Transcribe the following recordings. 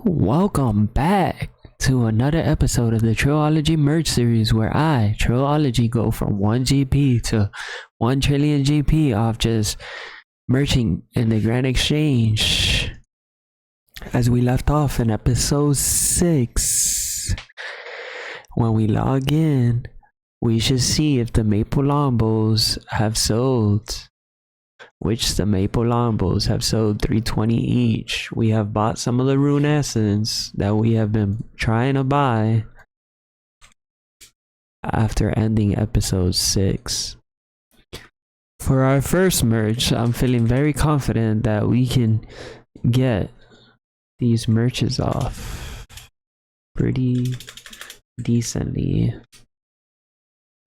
Welcome back to another episode of the Trilology merch series where I, Trilology, go from 1 GP to 1 trillion GP off just merching in the Grand Exchange. As we left off in episode 6, when we log in, we should see if the Maple Lombos have sold. Which the Maple Lombos have sold 320 each. We have bought some of the Rune Essence that we have been trying to buy after ending episode 6. For our first merch, I'm feeling very confident that we can get these merches off pretty decently.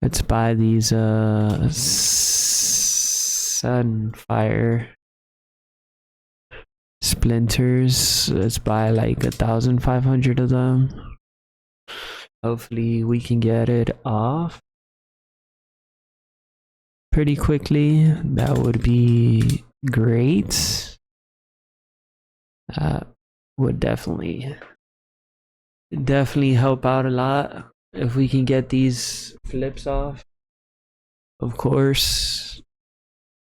Let's buy these Sunfire splinters. Let's buy like 1,500 of them. Hopefully we can get it off pretty quickly. That would be great. Would definitely help out a lot if we can get these flips off. Of course,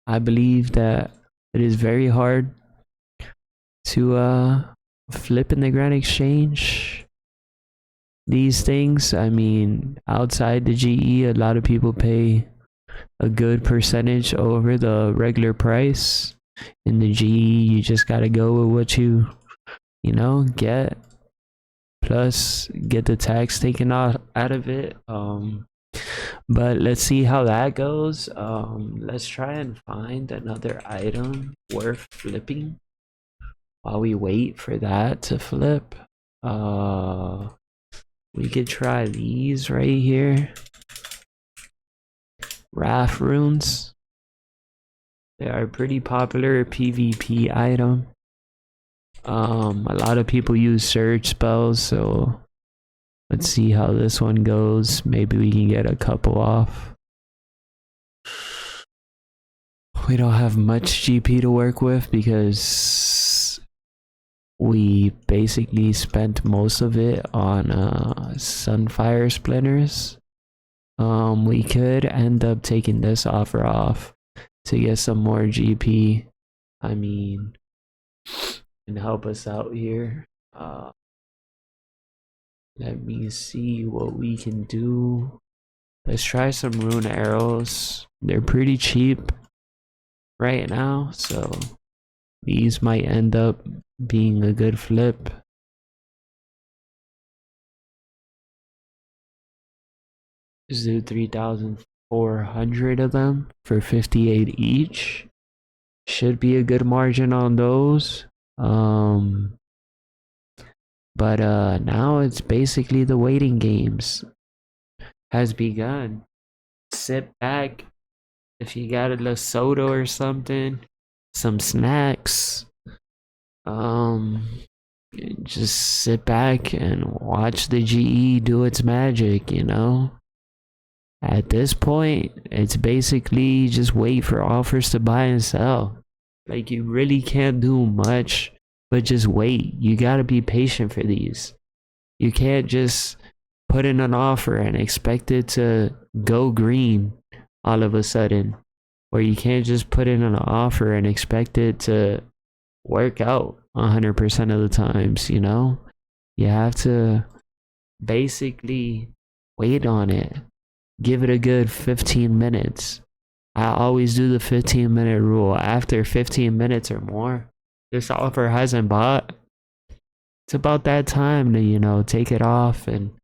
I believe that it is very hard to flip in the Grand Exchange these things. I mean, outside the GE, a lot of people pay a good percentage over the regular price. In the GE, you just gotta go with what you get, plus get the tax taken out of it. But let's see how that goes. Let's try and find another item worth flipping while we wait for that to flip. We could try these right here. Raft runes. They are a pretty popular PvP item. A lot of people use surge spells, so let's see how this one goes. Maybe we can get a couple off. We don't have much GP to work with because we basically spent most of it on Sunfire splinters. We could end up taking this offer off to get some more GP. I mean, and help us out here. Let me see what we can do. Let's try some rune arrows. They're pretty cheap right now, so these might end up being a good flip. Let's do 3,400 of them for 58 each. Should be a good margin on those. But now it's basically the waiting games has begun. Sit back. If you got a soda or something, some snacks, just sit back and watch the GE do its magic, At this point, it's basically just wait for offers to buy and sell. Like, you really can't do much but just wait. You gotta be patient for these. You can't just put in an offer and expect it to go green all of a sudden. Or you can't just put in an offer and expect it to work out 100% of the times, You have to basically wait on it. Give it a good 15 minutes. I always do the 15-minute rule. After 15 minutes or more, this offer hasn't bought, it's about that time to, take it off and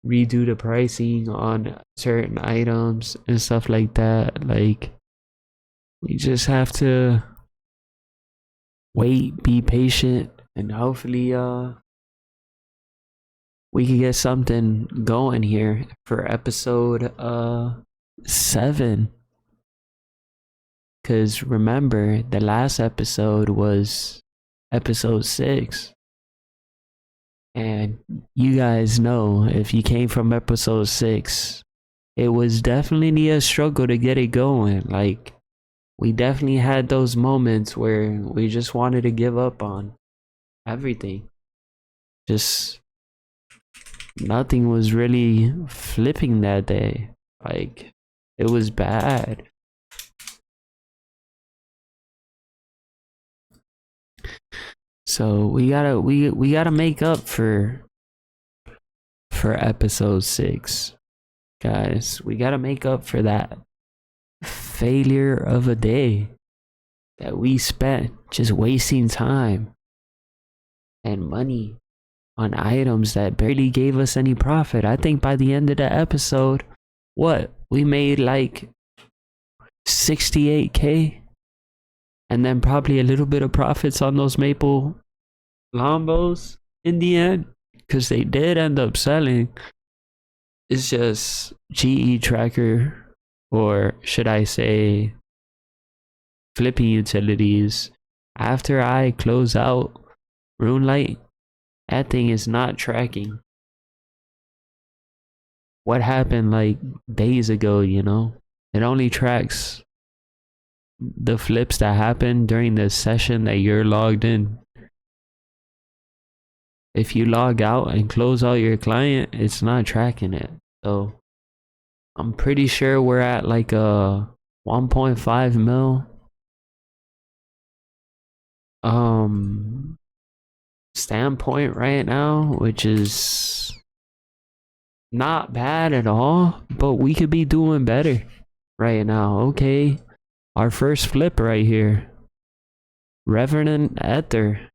redo the pricing on certain items and stuff like that. Like, we just have to wait, be patient, and hopefully we can get something going here for episode 7. Because remember, the last episode was episode 6. And you guys know, if you came from episode 6, it was definitely a struggle to get it going. Like, we definitely had those moments where we just wanted to give up on everything. just nothing was really flipping that day. Like, it was bad. So we gotta make up for episode 6, guys. We gotta make up for that failure of a day that we spent just wasting time and money on items that barely gave us any profit. I think by the end of the episode, what? We made like 68K, and then probably a little bit of profits on those maple Lambos in the end, because they did end up selling. It's just GE tracker, or should I say flipping utilities. After I close out Runelight, that thing is not tracking what happened like days ago, you know? It only tracks the flips that happened during the session that you're logged in. If you log out and close out your client, it's not tracking it. So I'm pretty sure we're at like a 1.5 mil standpoint right now, which is not bad at all, but we could be doing better right now. Okay, our first flip right here, Revenant Ether.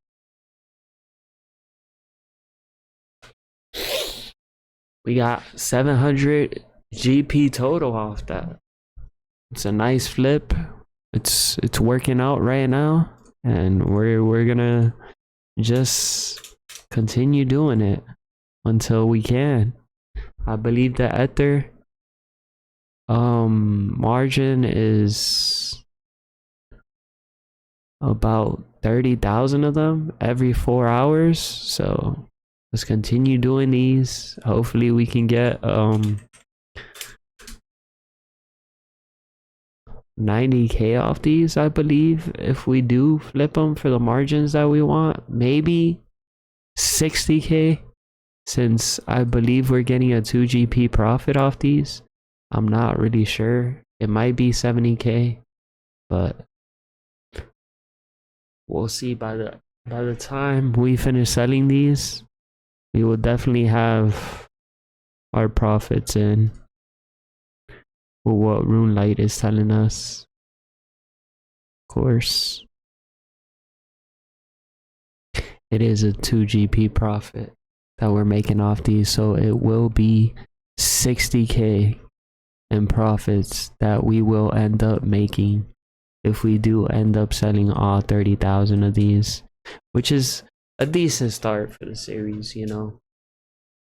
We got 700 GP total off that. It's a nice flip. It's working out right now, and we're gonna just continue doing it until we can. I believe the Ether margin is about 30,000 of them every 4 hours. So let's continue doing these. Hopefully we can get 90K off these, I believe, if we do flip them for the margins that we want. Maybe 60K, since I believe we're getting a 2GP profit off these. I'm not really sure. It might be 70K, but we'll see. By the time we finish selling these, we will definitely have our profits in with what Runelight is telling us. Of course, it is a 2GP profit that we're making off these, so it will be 60K in profits that we will end up making if we do end up selling all 30,000 of these, which is a decent start for the series, you know,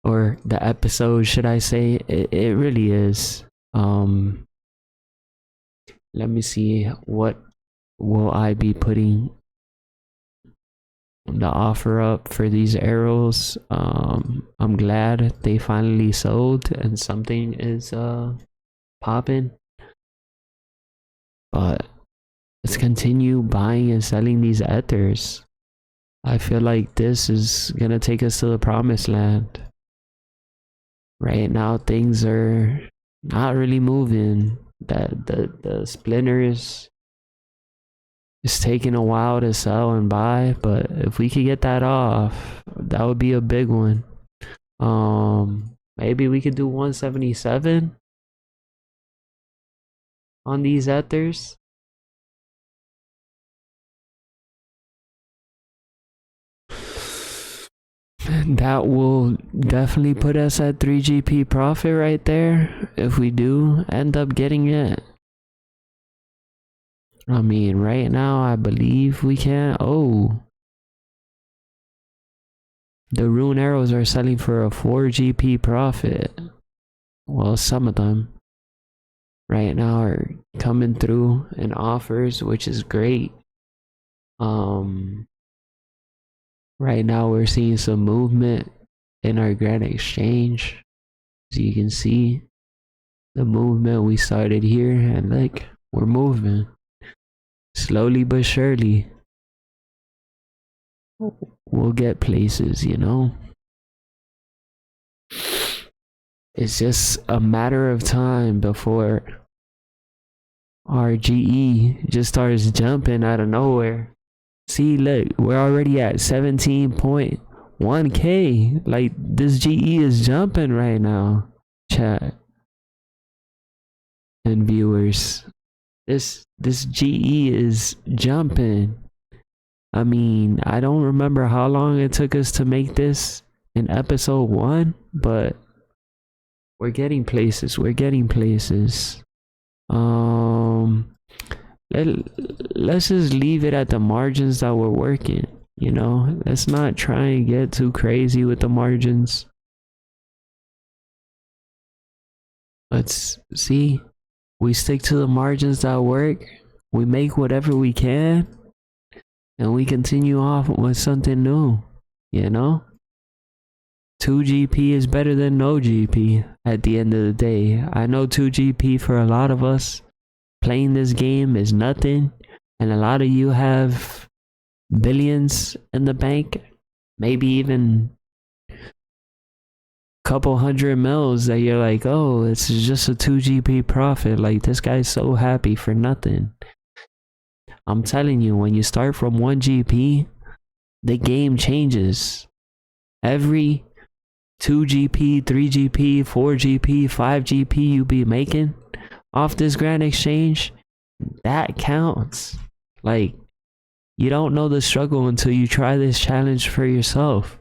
or the episode, should I say. It really is. Let me see, what will I be putting the offer up for these arrows. I'm glad they finally sold and something is popping, but let's continue buying and selling these ethers. I feel like this is gonna take us to the promised land. Right now things are not really moving. That the splinters is taking a while to sell and buy, but if we could get that off, that would be a big one. Maybe we could do 177 on these ethers. That will definitely put us at 3GP profit right there if we do end up getting it. I mean, right now I believe we can. Oh, the rune arrows are selling for a 4GP profit. Well, some of them right now are coming through in offers, which is great. Right now we're seeing some movement in our grand exchange. As you can see, the movement we started here, and like, we're moving slowly but surely. We'll get places, you know. It's just a matter of time before our GE just starts jumping out of nowhere. See, look, we're already at 17.1k. Like, this GE is jumping right now. Chat and viewers. This GE is jumping. I mean, I don't remember how long it took us to make this in episode 1, but we're getting places. We're getting places. Let's just leave it at the margins that we're working. You know, let's not try and get too crazy with the margins. Let's see. We stick to the margins that work. We make whatever we can. And we continue off with something new. You know? 2 GP is better than no GP at the end of the day. I know 2 GP for a lot of us playing this game is nothing, and a lot of you have billions in the bank, maybe even a couple hundred mils that you're like, oh, it's just a 2 GP profit. Like, this guy's so happy for nothing. I'm telling you, when you start from 1 GP, the game changes. Every 2 GP, 3 GP, 4 GP, 5 GP you be making off this grand exchange, that counts. Like, you don't know the struggle until you try this challenge for yourself.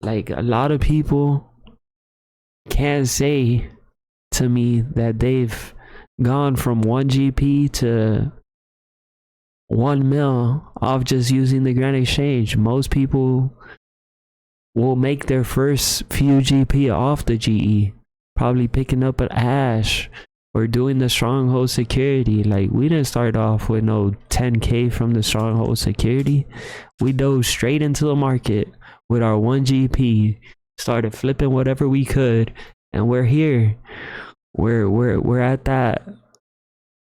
Like, a lot of people can't say to me that they've gone from 1 GP to 1 mil off just using the grand exchange. Most people will make their first few GP off the GE, probably picking up an Ash or doing the stronghold security. Like, we didn't start off with no 10k from the stronghold security. We dove straight into the market with our 1 GP, started flipping whatever we could, and we're here. We're at that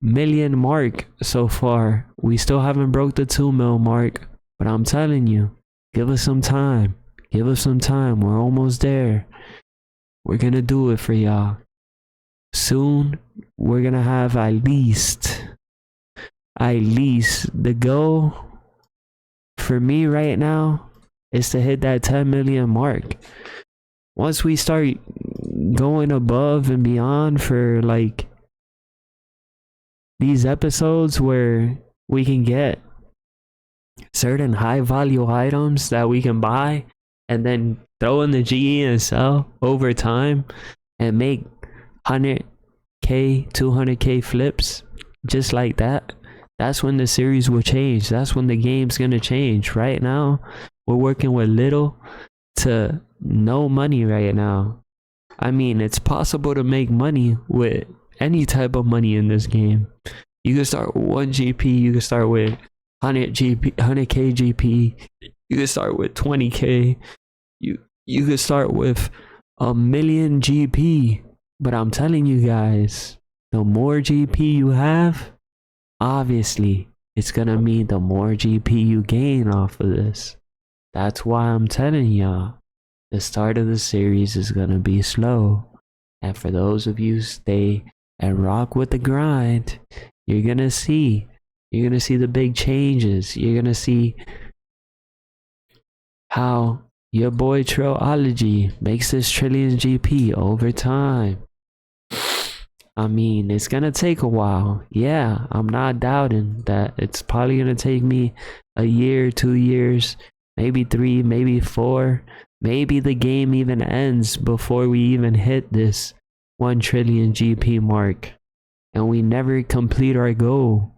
million mark so far. We still haven't broke the 2 mil mark, but I'm telling you, give us some time. Give us some time. We're almost there. We're gonna do it for y'all. Soon, we're gonna have at least the goal for me right now is to hit that 10 million mark. Once we start going above and beyond for like these episodes where we can get certain high value items that we can buy and then throw in the GE and sell over time and make 100k, 200k flips just like that, that's when the series will change. That's when the game's gonna change. Right now, we're working with little to no money right now. I mean, it's possible to make money with any type of money in this game. You can start with 1 GP, you can start with 100k GP, you can start with 20k, you could start with 1 million GP. But I'm telling you guys, the more GP you have, obviously it's gonna mean the more GP you gain off of this. That's why I'm telling y'all, the start of the series is gonna be slow, and for those of you who stay and rock with the grind, you're gonna see the big changes. You're gonna see how your boy Trilology makes this trillion GP over time. I mean, it's gonna take a while. Yeah, I'm not doubting that it's probably gonna take me a year, 2 years, maybe 3, maybe 4. Maybe the game even ends before we even hit this 1 trillion GP mark and we never complete our goal.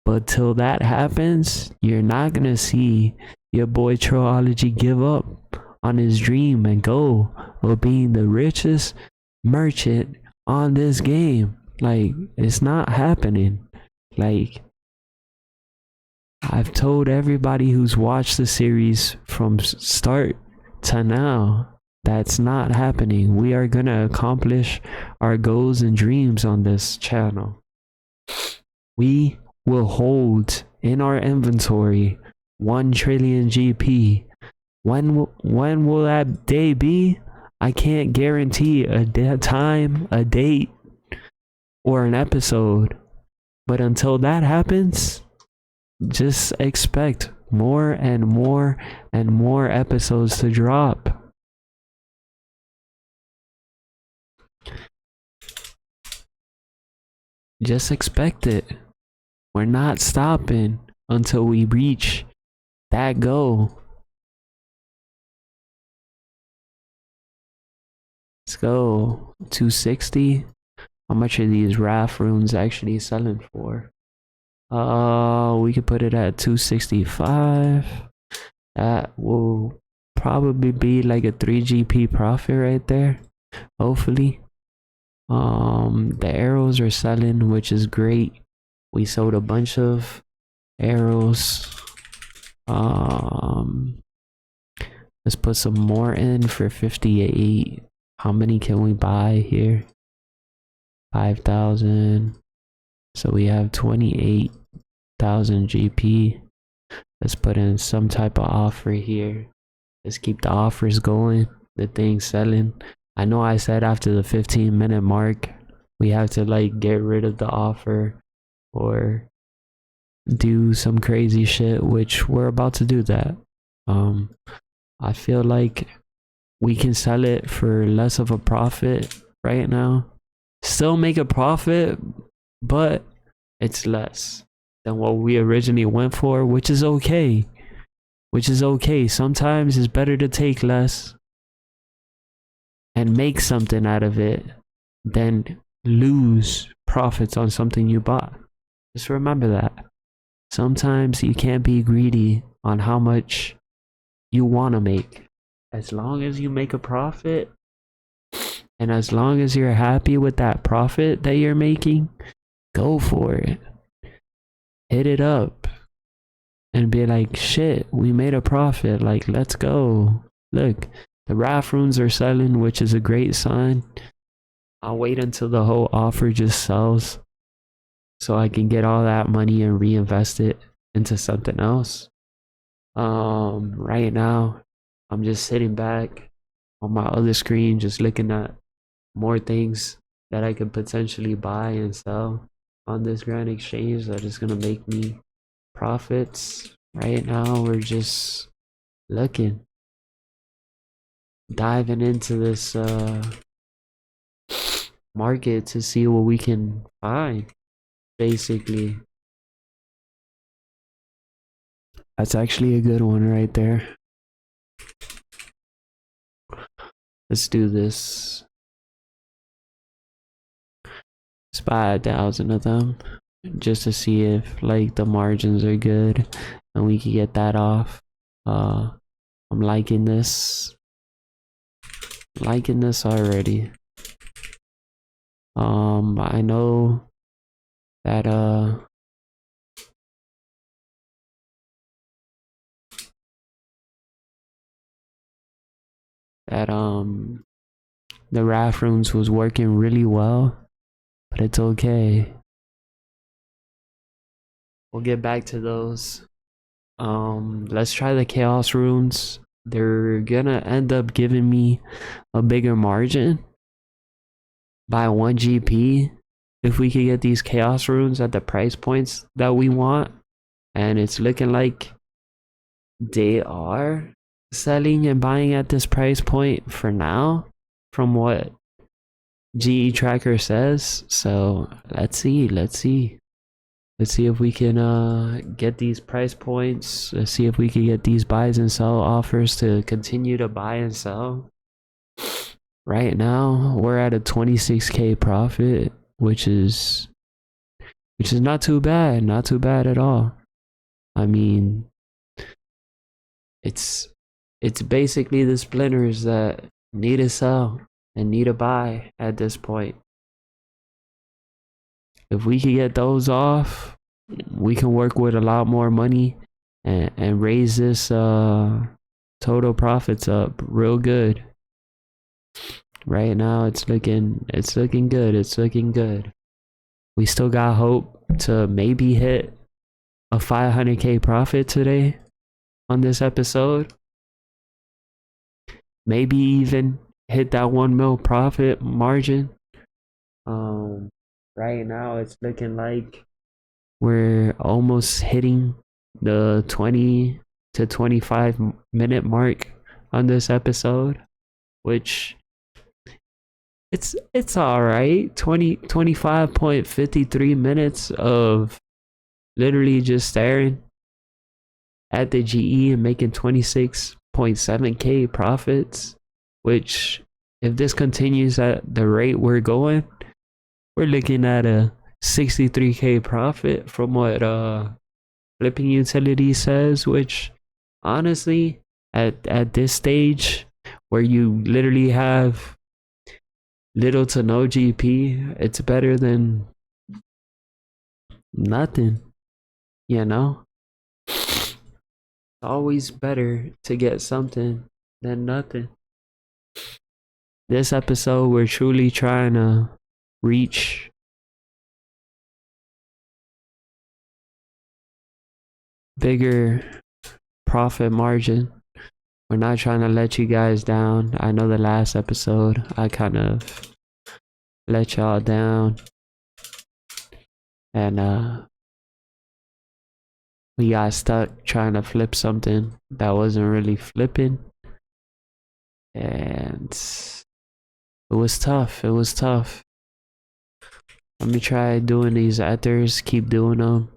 But till that happens, you're not gonna see your boy Trilology give up on his dream and goal of being the richest merchant on this game. Like, it's not happening. Like, I've told everybody who's watched the series from start to now, that's not happening. We are gonna accomplish our goals and dreams on this channel. We will hold in our inventory 1 trillion GP. When will that day be? I can't guarantee a time, a date, or an episode. But until that happens, just expect more and more and more episodes to drop. Just expect it. We're not stopping until we reach that goal. Let's go. 260. How much are these RAF runes actually selling for? We could put it at 265. That will probably be like a 3 GP profit right there. Hopefully. The arrows are selling, which is great. We sold a bunch of arrows. Let's put some more in for 58. How many can we buy here? 5,000. So we have 28,000 GP. Let's put in some type of offer here. Let's keep the offers going. The thing's selling. I know I said after the 15-minute mark, we have to like get rid of the offer or do some crazy shit, which we're about to do that. I feel like we can sell it for less of a profit right now. Still make a profit, but it's less than what we originally went for, which is okay. Sometimes it's better to take less and make something out of it than lose profits on something you bought. Just remember that. Sometimes you can't be greedy on how much you want to make. As long as you make a profit, and as long as you're happy with that profit that you're making, go for it. Hit it up and be like, shit, we made a profit. Like, let's go. Look, the RAF runes are selling, which is a great sign. I'll wait until the whole offer just sells so I can get all that money and reinvest it into something else. Right now, I'm just sitting back on my other screen, just looking at more things that I could potentially buy and sell on this grand exchange that is gonna make me profits. Right now, we're just looking, diving into this market to see what we can find, basically. That's actually a good one right there. Let's do this. Let's buy 1,000 of them just to see if like the margins are good and we can get that off. I'm liking this. Liking this already. I know that the RAF runes was working really well, but it's okay. We'll get back to those. Let's try the chaos runes. They're gonna end up giving me a bigger margin by 1 GP if we could get these chaos runes at the price points that we want, and it's looking like they are selling and buying at this price point for now from what GE tracker says. So let's see if we can get these price points. Let's see if we can get these buys and sell offers to continue to buy and sell. Right now we're at a 26k profit, which is not too bad, not too bad at all. I mean, it's basically the splinters that need to sell and need to buy at this point. If we can get those off, we can work with a lot more money and raise this total profits up real good. Right now it's looking good. It's looking good. We still got hope to maybe hit a 500k profit today on this episode. Maybe even hit that 1 mil profit margin. Right now it's looking like we're almost hitting the 20 to 25 minute mark on this episode, which it's all right. 25.53 minutes of literally just staring at the GE and making 26.7k profits, which if this continues at the rate we're going, we're looking at a 63k profit from what flipping utility says, which honestly at this stage where you literally have little to no GP, it's better than nothing, you know? Always better to get something than nothing. This episode, we're truly trying to reach bigger profit margin. We're not trying to let you guys down. I know the last episode, I kind of let y'all down. And we got stuck trying to flip something that wasn't really flipping. And it was tough. It was tough. Let me try doing these ethers, keep doing them.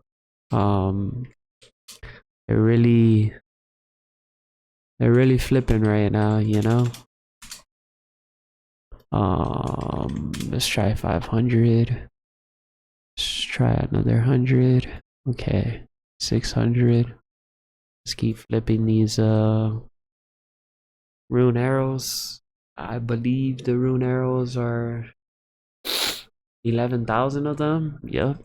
They're really flipping right now, you know? Let's try 500. Let's try another 100. Okay, 600. Let's keep flipping these rune arrows. I believe the rune arrows are 11,000 of them. Yep,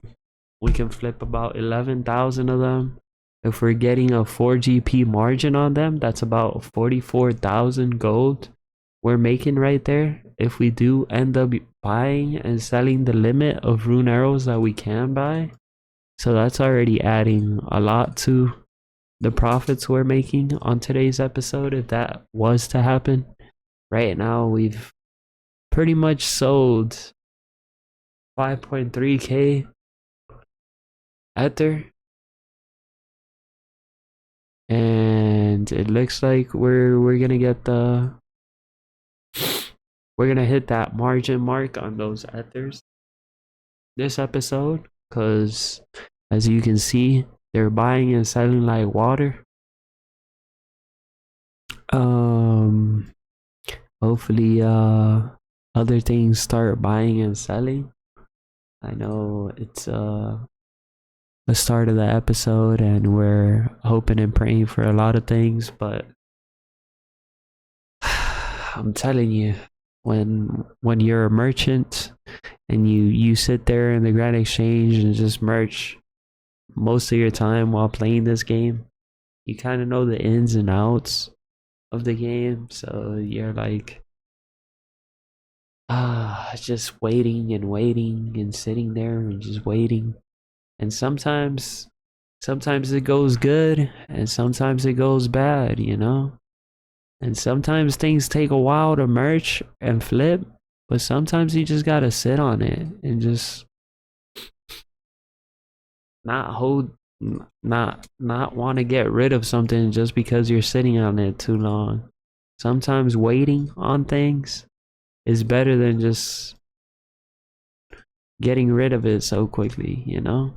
we can flip about 11,000 of them. If we're getting a 4 GP margin on them, that's about 44,000 gold we're making right there. If we do end up buying and selling the limit of rune arrows that we can buy, so that's already adding a lot to the profits we're making on today's episode. If that was to happen, right now we've pretty much sold 5.3k ether, and it looks like we're gonna get we're gonna hit that margin mark on those ethers this episode, because as you can see, they're buying and selling like water. Hopefully other things start buying and selling. I know it's the start of the episode and we're hoping and praying for a lot of things, but I'm telling you, when you're a merchant and you sit there in the Grand Exchange and just merch most of your time while playing this game, you kind of know the ins and outs of the game, so you're like just waiting and waiting and sitting there and just waiting. And sometimes it goes good and sometimes it goes bad, you know? And sometimes things take a while to merge and flip, but sometimes you just gotta sit on it and just not hold, not want to get rid of something just because you're sitting on it too long. Sometimes waiting on things is better than just getting rid of it so quickly, you know?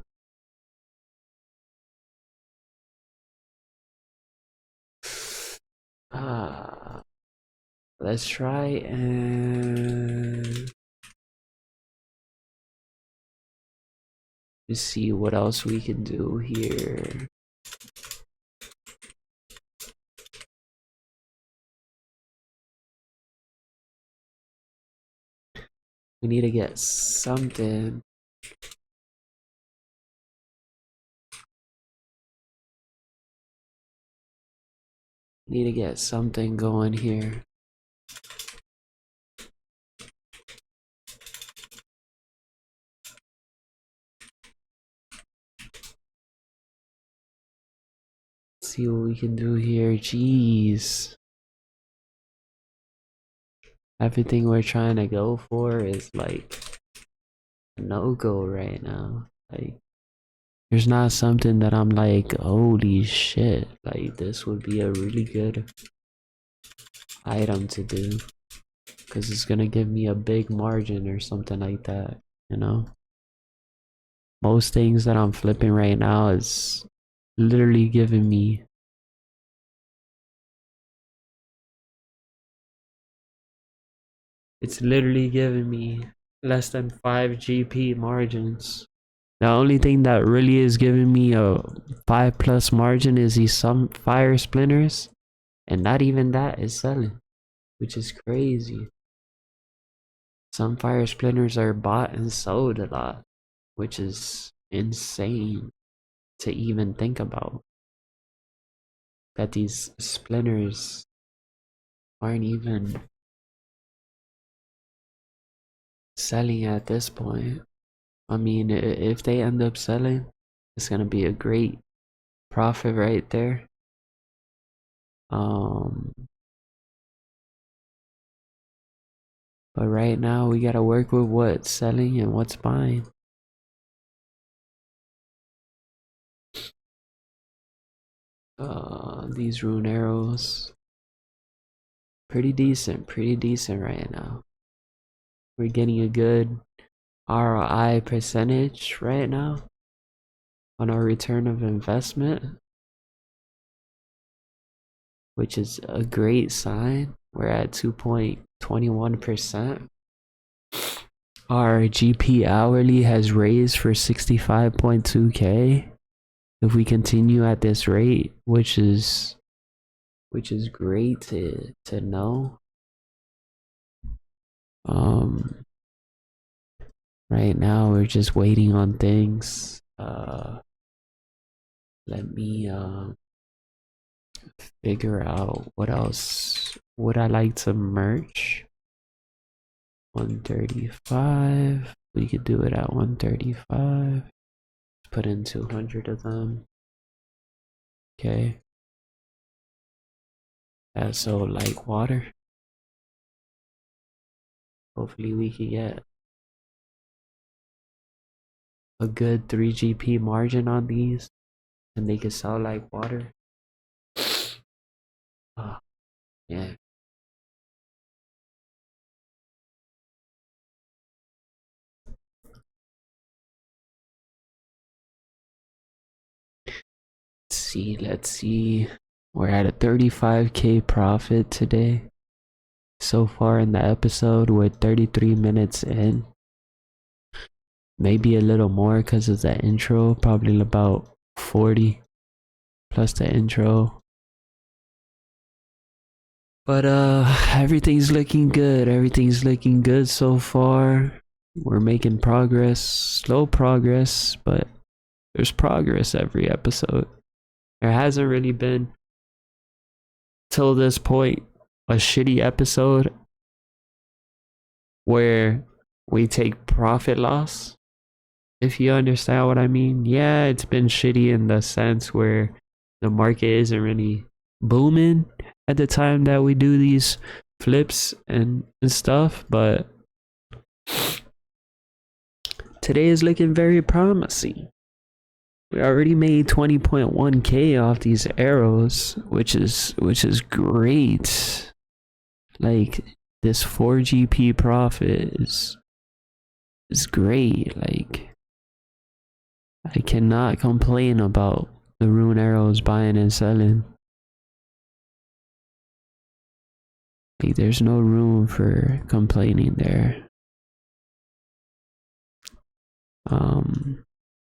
Let's try and let's see what else we can do here. We need to get something. Need to get something going here. Let's see what we can do here. Jeez. Everything we're trying to go for is like a no-go right now. Like, there's not something that I'm like, holy shit, like this would be a really good item to do, because it's gonna give me a big margin or something like that, you know? Most things that I'm flipping right now is literally giving me less than 5 GP margins. The only thing that really is giving me a 5 plus margin is these some fire splinters, and not even that is selling, which is crazy. Some fire splinters are bought and sold a lot, which is insane to even think about. That these splinters aren't even selling at this point. I mean, if they end up selling, it's gonna be a great profit right there. But right now we gotta work with what's selling and what's buying. These rune arrows, pretty decent right now. We're getting a good ROI percentage right now on our return of investment, which is a great sign. We're at 2.21%. Our GP hourly has raised for 65.2k. If we continue at this rate, which is great to know. Right now we're just waiting on things. Let me figure out what else would I like to merch. 135. We could do it at 135. Put in 200 of them. Okay. That's so like water. Hopefully we can get a good 3 GP margin on these, and they can sell like water. Oh, yeah. Let's see. We're at a 35k profit today. So far in the episode, we're 33 minutes in. Maybe a little more because of the intro. Probably about 40 plus the intro. But everything's looking good. Everything's looking good so far. We're making progress. Slow progress, but there's progress every episode. There hasn't really been, till this point, a shitty episode where we take profit loss, if you understand what I mean. Yeah, it's been shitty in the sense where the market isn't really booming at the time that we do these flips and stuff, but today is looking very promising. We already made 20.1k off these arrows, which is great. Like, this 4 GP profit is great. Like, I cannot complain about the rune arrows buying and selling. Like, there's no room for complaining there.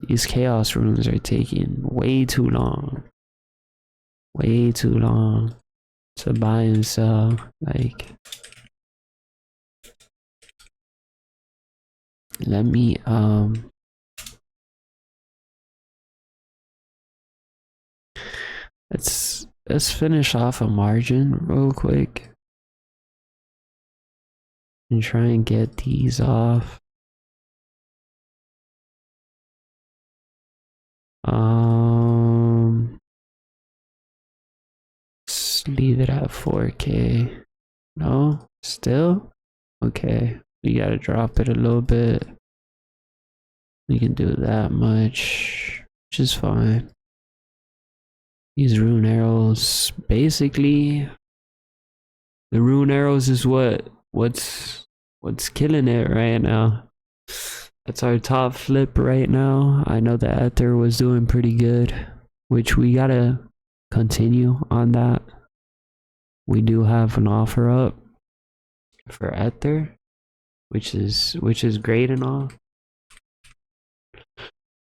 These chaos runes are taking way too long to buy and sell. Like, let me let's finish off a margin real quick and try and get these off. Just leave it at 4k. No, still Okay, we gotta drop it a little bit. We can do that much, which is fine. These rune arrows, basically, the rune arrows is what's killing it right now. That's our top flip right now. I know the Ether was doing pretty good, which we gotta continue on that. We do have an offer up for Ether, which is great and all.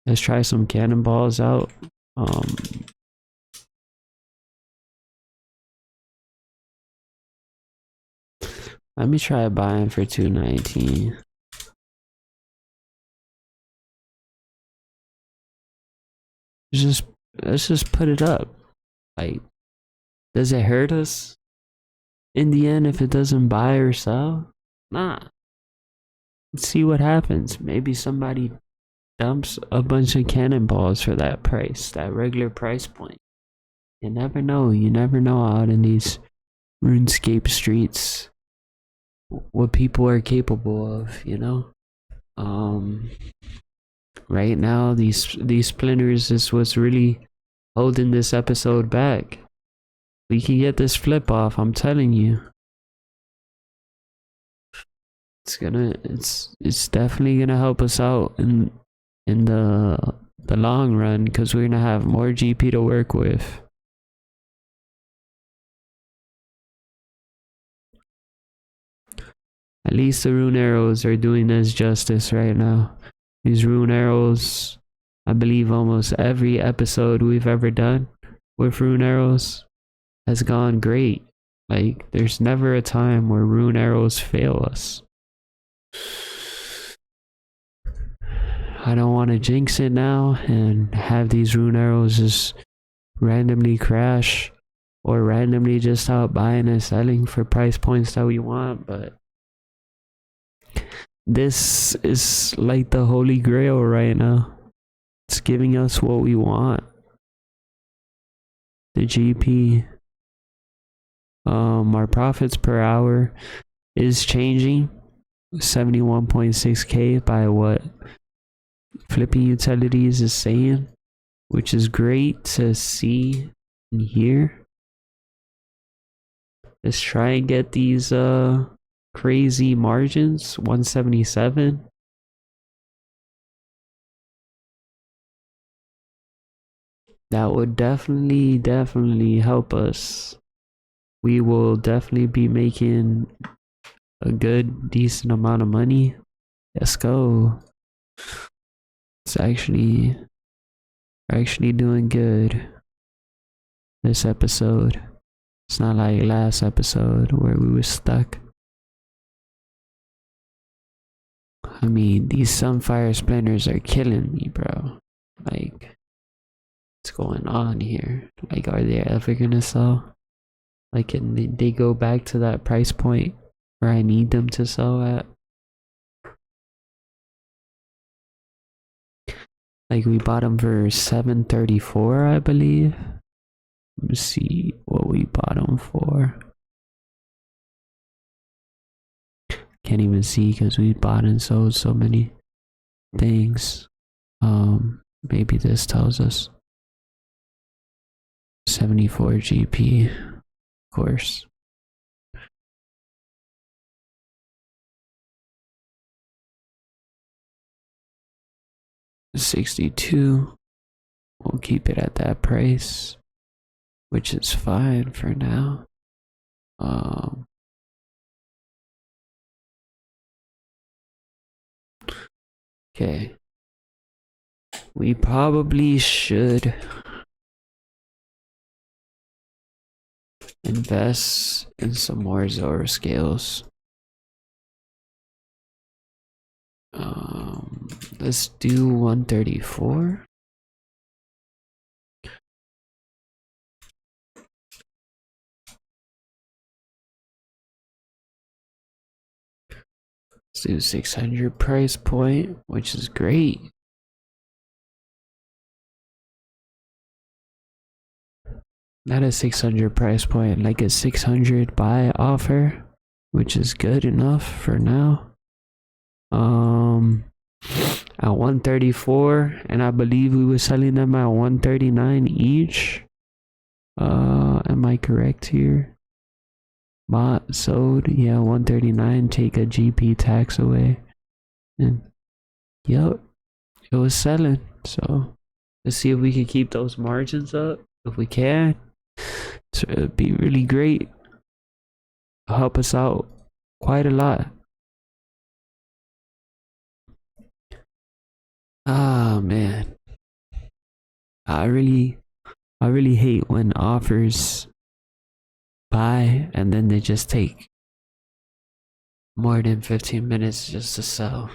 Let's try some cannonballs out. Let me try buying for 219. Let's just put it up. Like, does it hurt us in the end if it doesn't buy or sell? Nah. Let's see what happens. Maybe somebody dumps a bunch of cannonballs for that price, that regular price point. You never know. You never know out in these RuneScape streets what people are capable of, you know? Right now these splinters is what's really holding this episode back. We can get this flip off, I'm telling you. It's definitely gonna help us out in the long run, because we're gonna have more GP to work with. At least the rune arrows are doing us justice right now. These rune arrows, I believe almost every episode we've ever done with rune arrows has gone great. Like, there's never a time where rune arrows fail us. I don't want to jinx it now and have these rune arrows just randomly crash or randomly just out buying and selling for price points that we want, but this is like the holy grail right now. It's giving us what we want. The GP. Our profits per hour is changing. 71.6k by what Flipping Utilities is saying, which is great to see and hear. Let's try and get these crazy margins. 177. That would definitely help us. We will definitely be making a good decent amount of money. Let's go. It's actually doing good this episode. It's not like last episode where we were stuck. I mean, these Sunfire Splinters are killing me, bro. Like, what's going on here? Like, are they ever gonna sell? Like, can they go back to that price point where I need them to sell at? Like, we bought them for 734, I believe. Let me see what we bought them for. Can't even see because we bought and sold so many things. Maybe this tells us 74 GP, of course. $62. We'll keep it at that price, which is fine for now. Okay. We probably should invest in some more Zora scales. Let's do 134. Let's do 600 price point, which is great. Not a 600 price point, like a 600 buy offer which is good enough for now. At 134, and I believe we were selling them at 139 each. Am I correct here? Bought, sold, yeah, 139. Take a GP tax away, and yep, it was selling. So let's see if we can keep those margins up. If we can, so it'd be really great. Help us out quite a lot. Ah, man, I really hate when offers buy and then they just take more than 15 minutes just to sell.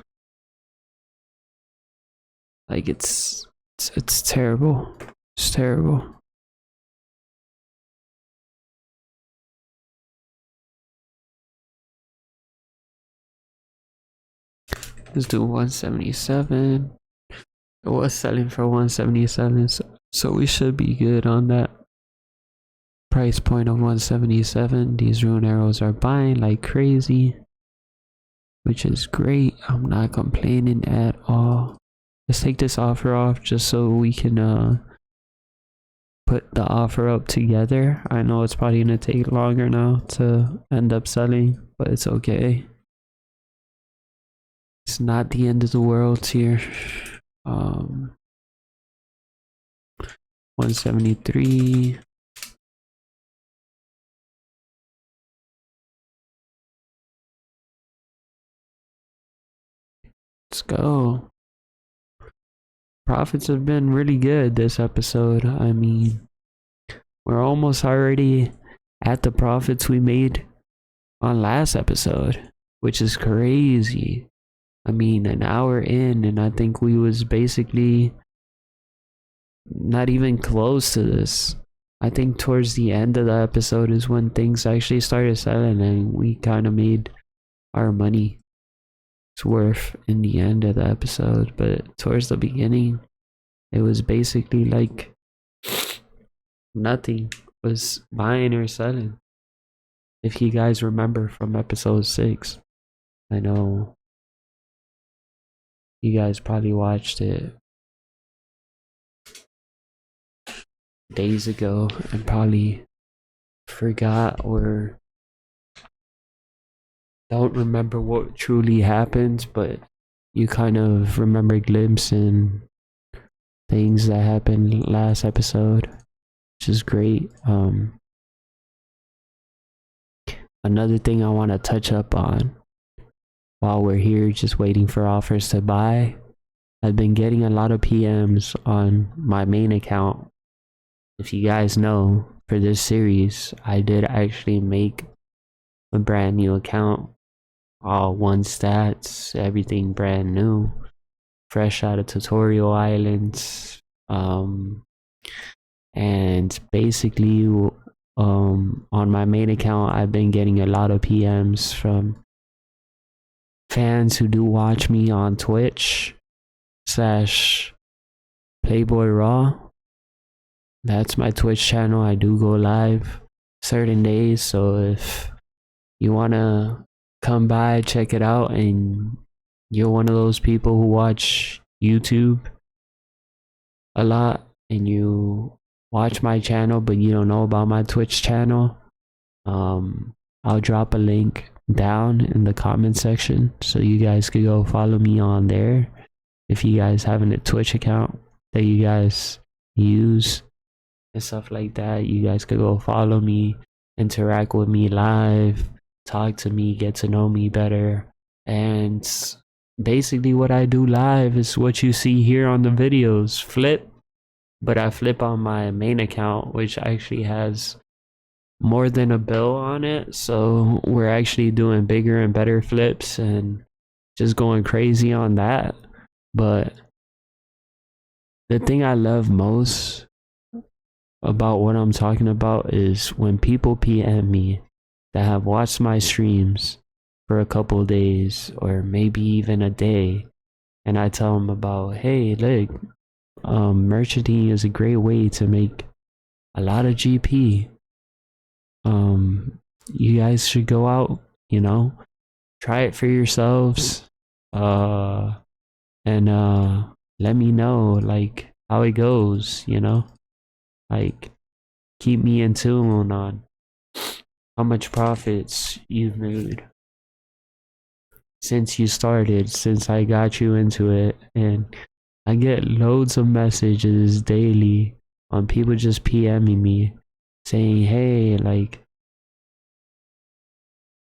Like it's terrible. It's terrible. Let's do 177. It was selling for 177, so we should be good on that price point of 177. These rune arrows are buying like crazy, which is great. I'm not complaining at all. Let's take this offer off just so we can put the offer up together. I know it's probably gonna take longer now to end up selling, but it's okay. It's not the end of the world here. 173. Let's go. Profits have been really good this episode. I mean, we're almost already at the profits we made on last episode, which is crazy. I mean, an hour in, and I think we was basically not even close to this. I think towards the end of the episode is when things actually started selling, and we kind of made our money worth in the end of the episode. But towards the beginning, it was basically like nothing was buying or selling. If you guys remember from episode 6, I know you guys probably watched it days ago and probably forgot or don't remember what truly happened, but you kind of remember glimpsing things that happened last episode, which is great. Another thing I want to touch up on while we're here just waiting for offers to buy, I've been getting a lot of PMs on my main account. If you guys know, for this series, I did actually make a brand new account. All one stats, everything brand new, fresh out of tutorial islands. And basically, on my main account, I've been getting a lot of PMs from fans who do watch me on Twitch / Playboy Raw. That's my Twitch channel. I do go live certain days, so if you wanna come by, check it out, and you're one of those people who watch YouTube a lot and you watch my channel but you don't know about my Twitch channel, I'll drop a link down in the comment section so you guys could go follow me on there. If you guys have a Twitch account that you guys use and stuff like that, you guys could go follow me, interact with me live, talk to me, get to know me better. And basically what I do live is what you see here on the videos, flip, but I flip on my main account, which actually has more than a bill on it, so we're actually doing bigger and better flips and just going crazy on that. But the thing I love most about what I'm talking about is when people PM me that have watched my streams for a couple days or maybe even a day, and I tell them about, hey, look, merchanting is a great way to make a lot of GP. You guys should go out you know, try it for yourselves. And let me know like how it goes, you know? Like keep me in tune on how much profits you've made since you started, since I got you into it. And I get loads of messages daily on people just PMing me saying, hey, like,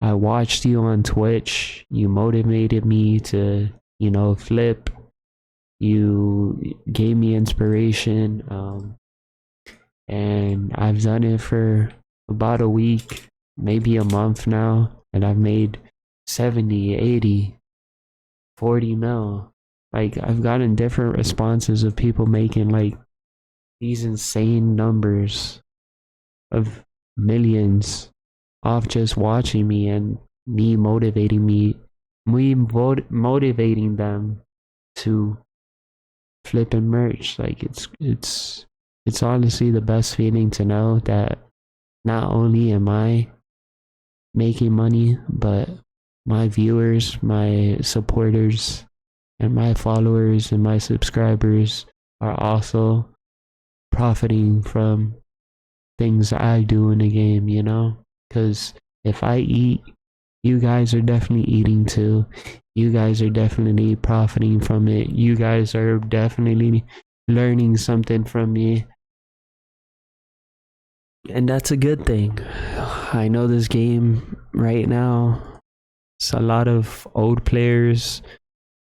I watched you on Twitch. You motivated me to, you know, flip. You gave me inspiration. And I've done it for about a week, maybe a month now. And I've made 70, 80, 40 mil. Like, I've gotten different responses of people making like these insane numbers of millions off just watching me and me motivating them to flip and merch. Like it's honestly the best feeling to know that not only am I making money, but my viewers, my supporters, and my followers and my subscribers are also profiting from things I do in the game, you know? Because if I eat, you guys are definitely eating too. You guys are definitely profiting from it. You guys are definitely learning something from me. And that's a good thing. I know this game right now, it's a lot of old players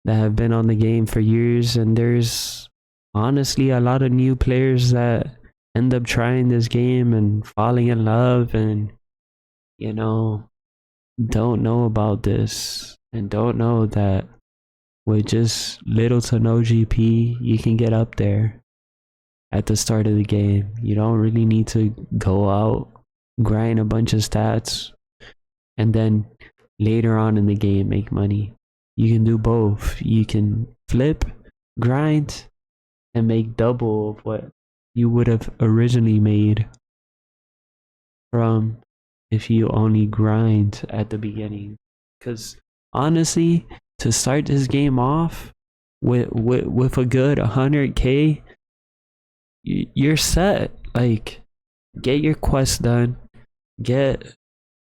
that have been on the game for years, and there's honestly a lot of new players that end up trying this game and falling in love and, you know, don't know about this and don't know that with just little to no GP, you can get up there at the start of the game. You don't really need to go out, grind a bunch of stats, and then later on in the game make money. You can do both. You can flip, grind, and make double of what you would have originally made from if you only grind at the beginning. Because honestly, to start this game off with a good 100k, you're set. Like, get your quest done, get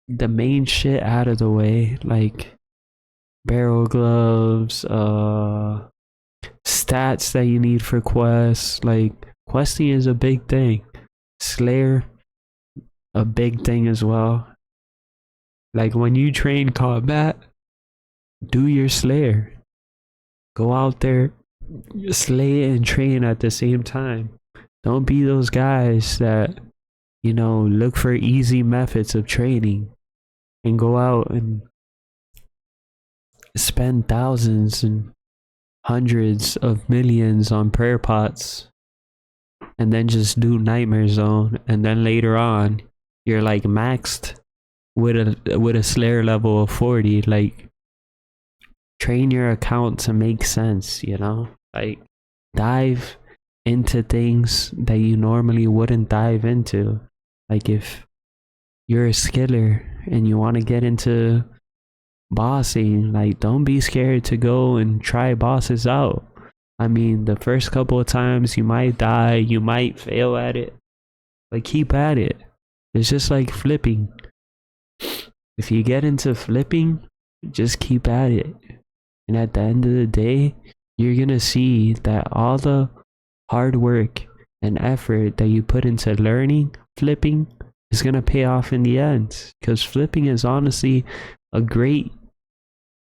the main shit out of the way, like barrel gloves, stats that you need for quests. Like, questing is a big thing. Slayer, a big thing as well. Like, when you train combat, do your Slayer. Go out there, slay and train at the same time. Don't be those guys that, you know, look for easy methods of training and go out and spend thousands and hundreds of millions on prayer pots and then just do Nightmare Zone, and then later on you're like maxed with a Slayer level of 40. Like, train your account to make sense, you know? Like, dive into things that you normally wouldn't dive into. Like, if you're a skiller and you want to get into bossing, like, don't be scared to go and try bosses out. I mean, the first couple of times you might die, you might fail at it, but keep at it. It's just like flipping. If you get into flipping, just keep at it. And at the end of the day, you're gonna see that all the hard work and effort that you put into learning flipping is gonna pay off in the end. Because flipping is honestly a great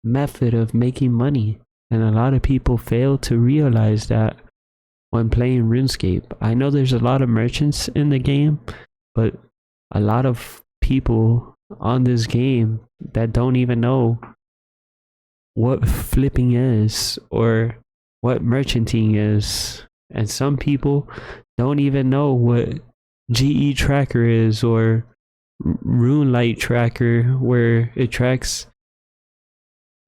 method of making money. And a lot of people fail to realize that when playing RuneScape. I know there's a lot of merchants in the game, but a lot of people on this game that don't even know what flipping is or what merchanting is. And some people don't even know what GE tracker is or Rune Light tracker, where it tracks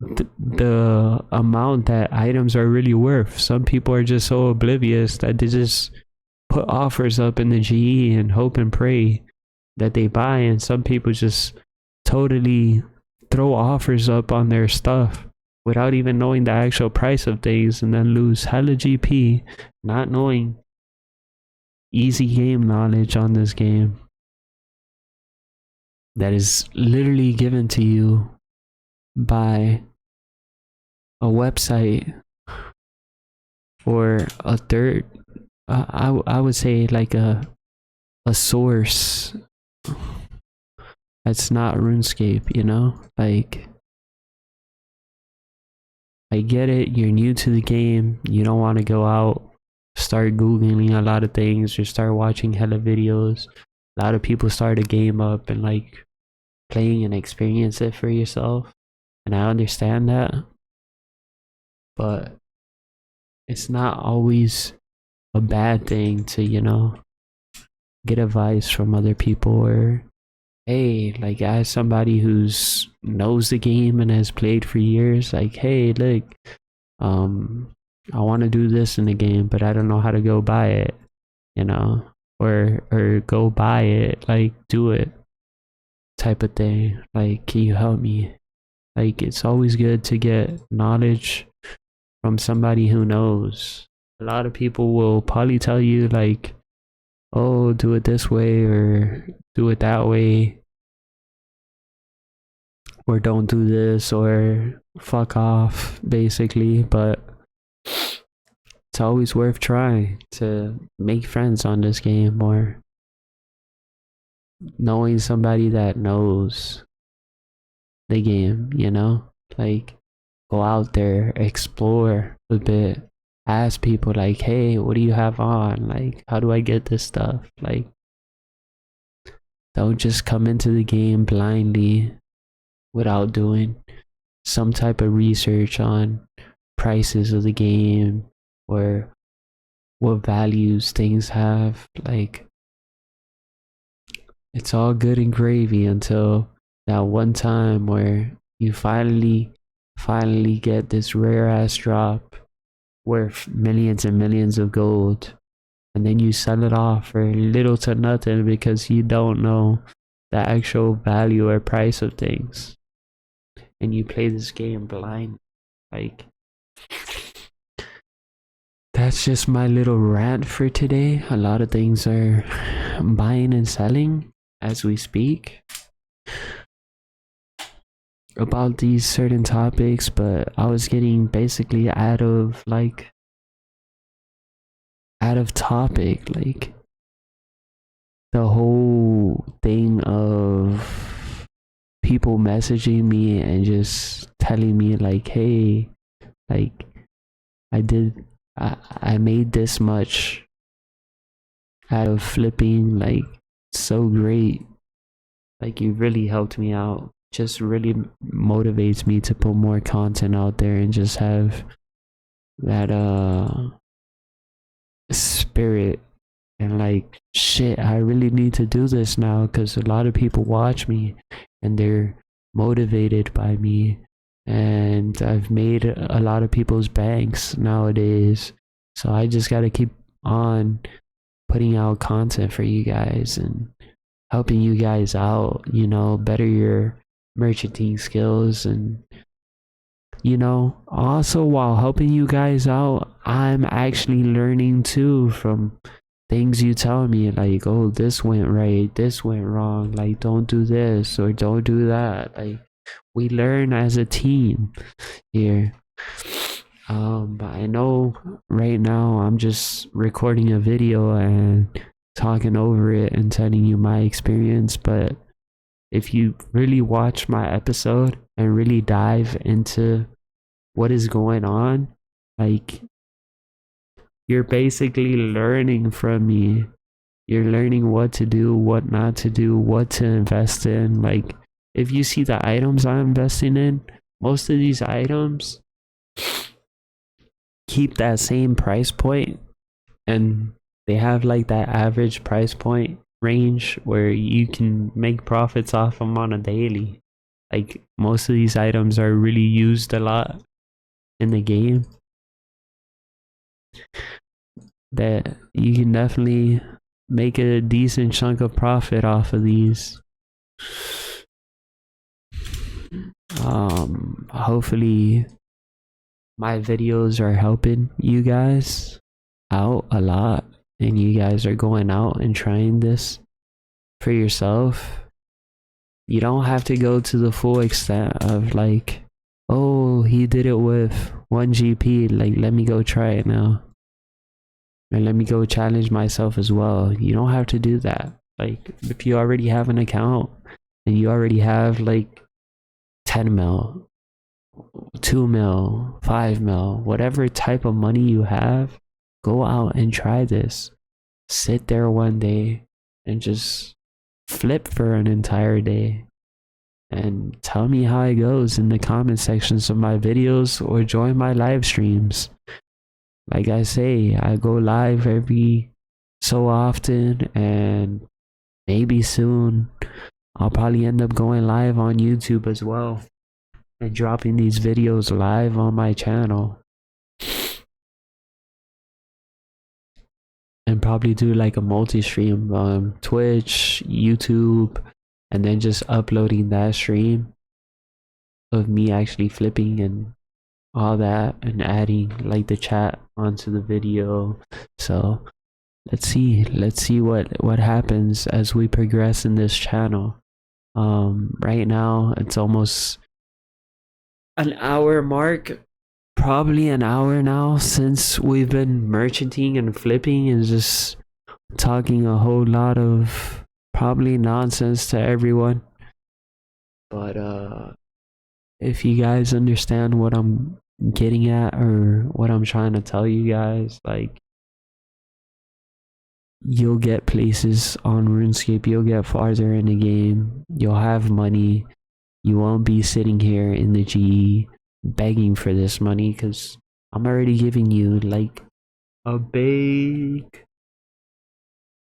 the amount that items are really worth. Some people are just so oblivious that they just put offers up in the GE and hope and pray that they buy, and some people just totally throw offers up on their stuff without even knowing the actual price of things, and then lose hella GP not knowing easy game knowledge on this game that is literally given to you by a website or a third, I would say like a source that's not RuneScape, you know? Like, I get it, you're new to the game, you don't want to go out, start Googling a lot of things, or start watching hella videos. A lot of people start a game up and like playing and experience it for yourself, and I understand that, but it's not always a bad thing to, you know, get advice from other people, or hey, like as somebody who's knows the game and has played for years, like, hey, look, I want to do this in the game, but I don't know how to go buy it, you know, or go buy it, like do it type of thing. Like, can you help me? Like, it's always good to get knowledge from somebody who knows. A lot of people will probably tell you like, oh, do it this way or do it that way, or don't do this, or fuck off, basically. But it's always worth trying to make friends on this game, or knowing somebody that knows the game, you know? Like, go out there, explore a bit, ask people like, hey, what do you have on? Like, how do I get this stuff? Like, don't just come into the game blindly without doing some type of research on prices of the game or what values things have. Like, it's all good and gravy until that one time where you finally get this rare ass drop worth millions and millions of gold, and then you sell it off for little to nothing because you don't know the actual value or price of things, and you play this game blind. Like, that's just my little rant for today. A lot of things are buying and selling as we speak about these certain topics, but I was getting basically out of topic. Like, the whole thing of people messaging me and just telling me like, hey, like, I made this much out of flipping, like, so great, like, you really helped me out, just really motivates me to put more content out there and just have that spirit, and like, shit, I really need to do this now because a lot of people watch me and they're motivated by me, and I've made a lot of people's banks nowadays, so I just gotta keep on putting out content for you guys and helping you guys out, you know, better your merchanting skills. And, you know, also while helping you guys out, I'm actually learning too from things you tell me, like, oh, this went right, this went wrong, like, don't do this or don't do that. Like, we learn as a team here. But I know right now I'm just recording a video and talking over it and telling you my experience, but if you really watch my episode and really dive into what is going on, like, you're basically learning from me. You're learning what to do, what not to do, what to invest in. Like, if you see the items I'm investing in, most of these items keep that same price point, and they have like that average price point range where you can make profits off them on a daily. Like, most of these items are really used a lot in the game, that you can definitely make a decent chunk of profit off of these. Hopefully my videos are helping you guys out a lot, and you guys are going out and trying this for yourself. You don't have to go to the full extent of like, oh, he did it with 1 GP, like let me go try it now, and let me go challenge myself as well. You don't have to do that. Like if you already have an account and you already have like 10 mil, 2 mil, 5 mil, whatever type of money you have, go out and try this. Sit there one day and just flip for an entire day and tell me how it goes in the comment sections of my videos, or join my live streams. Like I say, I go live every so often, and maybe soon I'll probably end up going live on YouTube as well and dropping these videos live on my channel, and probably do like a multi-stream, Twitch, YouTube, and then just uploading that stream of me actually flipping and all that, and adding like the chat onto the video. So let's see what happens as we progress in this channel. Right now it's almost an hour mark, probably an hour now, since we've been merchanting and flipping and just talking a whole lot of probably nonsense to everyone. But if you guys understand what I'm getting at, or what I'm trying to tell you guys, like, you'll get places on RuneScape, you'll get farther in the game, you'll have money, you won't be sitting here in the GE begging for this money, because I'm already giving you like a big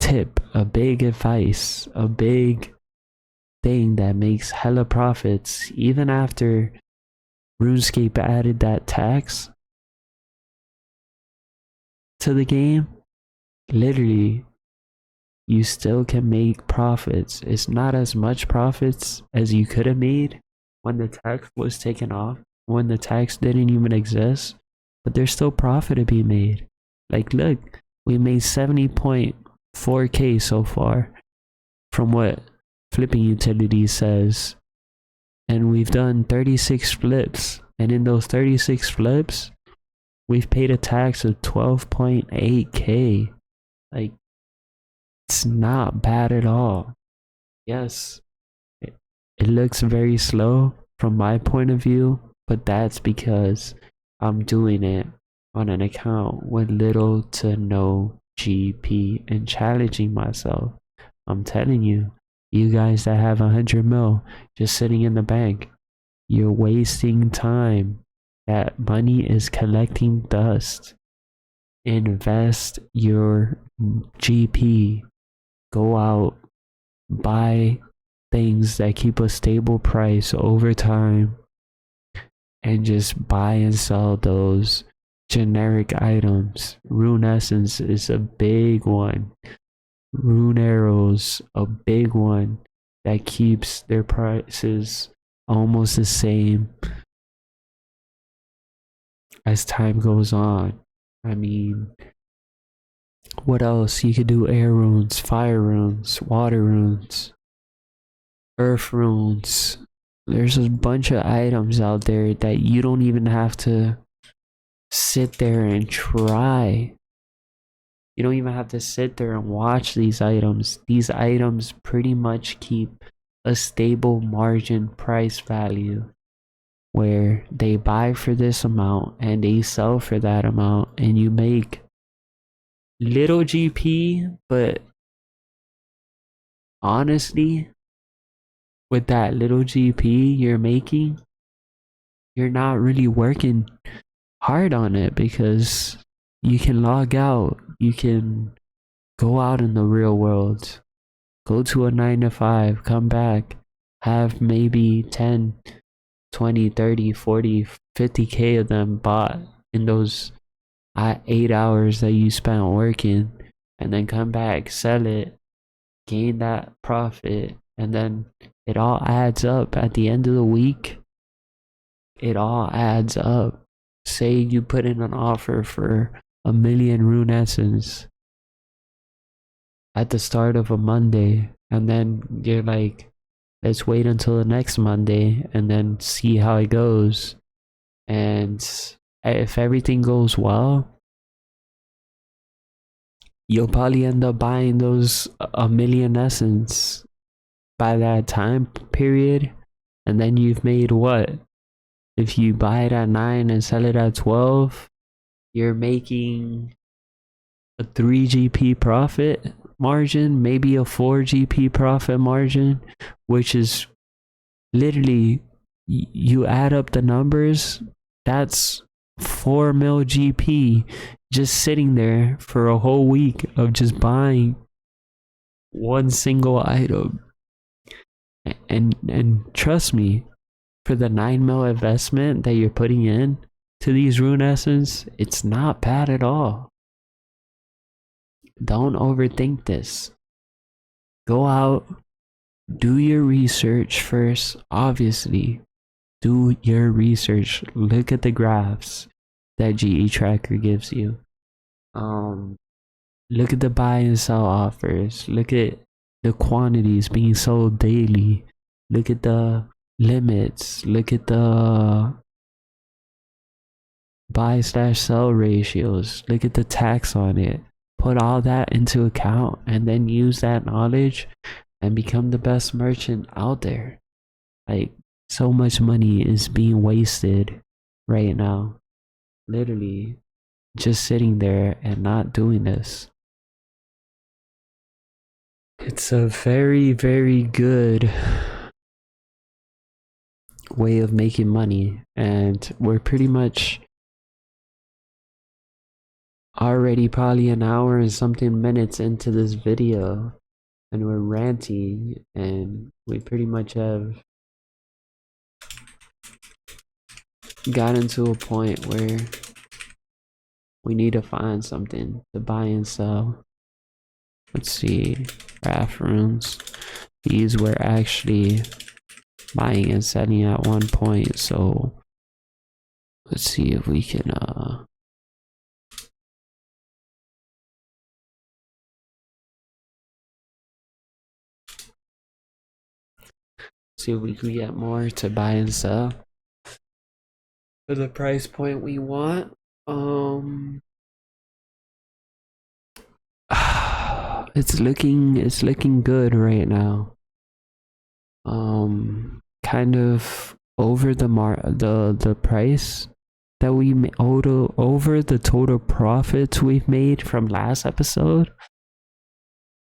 tip, a big advice, a big thing that makes hella profits. Even after RuneScape added that tax to the game, literally you still can make profits. It's not as much profits as you could have made when the tax was taken off, when the tax didn't even exist, but there's still profit to be made. Like look, we made 70.4k so far from what Flipping Utilities says, and we've done 36 flips, and in those 36 flips we've paid a tax of 12.8k. Like, it's not bad at all. Yes, it looks very slow from my point of view, but that's because I'm doing it on an account with little to no GP and challenging myself. I'm telling you, you guys that have 100 mil just sitting in the bank, you're wasting time. That money is collecting dust. Invest your GP. Go out, buy things that keep a stable price over time, and just buy and sell those generic items. Rune Essence is a big one. Rune Arrows, a big one that keeps their prices almost the same as time goes on. I mean, what else? You could do air runes, fire runes, water runes, earth runes. There's a bunch of items out there that you don't even have to sit there and try. You don't even have to sit there and watch these items. These items pretty much keep a stable margin price value, where they buy for this amount and they sell for that amount, and you make little GP, but honestly, with that little GP you're making, you're not really working hard on it, because you can log out, you can go out in the real world, go to a 9 to 5, come back, have maybe 10, 20, 30, 40, 50k of them bought in those 8 hours that you spent working, and then come back, sell it, gain that profit, and then it all adds up at the end of the week. it all adds up. Say you put in an offer for 1,000,000 rune essence at the start of a Monday, and then you're like, let's wait until the next Monday and then see how it goes. And if everything goes well, you'll probably end up buying those 1,000,000 essence by that time period. And then you've made what? If you buy it at 9 and sell it at 12, you're making a 3 GP profit margin, maybe a 4 GP profit margin, which is literally, you add up the numbers, that's 4 mil GP just sitting there for a whole week of just buying one single item. And trust me, for the 9 mil investment that you're putting in to these rune essence, it's not bad at all. Don't overthink this. Go out, do your research first. Obviously, do your research. Look at the graphs that GE Tracker gives you. Look at the buy and sell offers. Look at the quantities being sold daily. Look at the limits. Look at the buy/sell ratios. Look at the tax on it. Put all that into account and then use that knowledge and become the best merchant out there. Like, so much money is being wasted right now. Literally just sitting there and not doing this. It's a very, very good way of making money, and we're pretty much already probably an hour and something minutes into this video, and we're ranting, and we pretty much have gotten to a point where we need to find something to buy and sell. Let's see, craft runes. These were actually buying and selling at one point, so let's see if we can see if we can get more to buy and sell for the price point we want. It's looking good right now. Kind of over the price that we over the total profits we've made from last episode,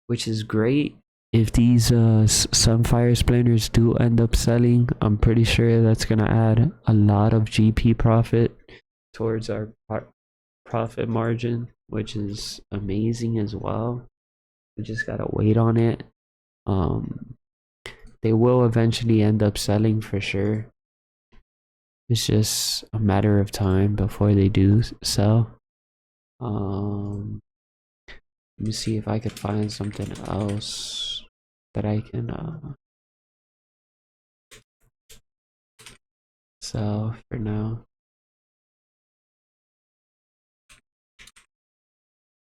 which is great. If these Sunfire Splinters do end up selling, I'm pretty sure that's gonna add a lot of GP profit towards our profit margin, which is amazing as well. We just gotta wait on it. They will eventually end up selling for sure. It's just a matter of time before they do sell. Let me see if I could find something else that I can sell for now.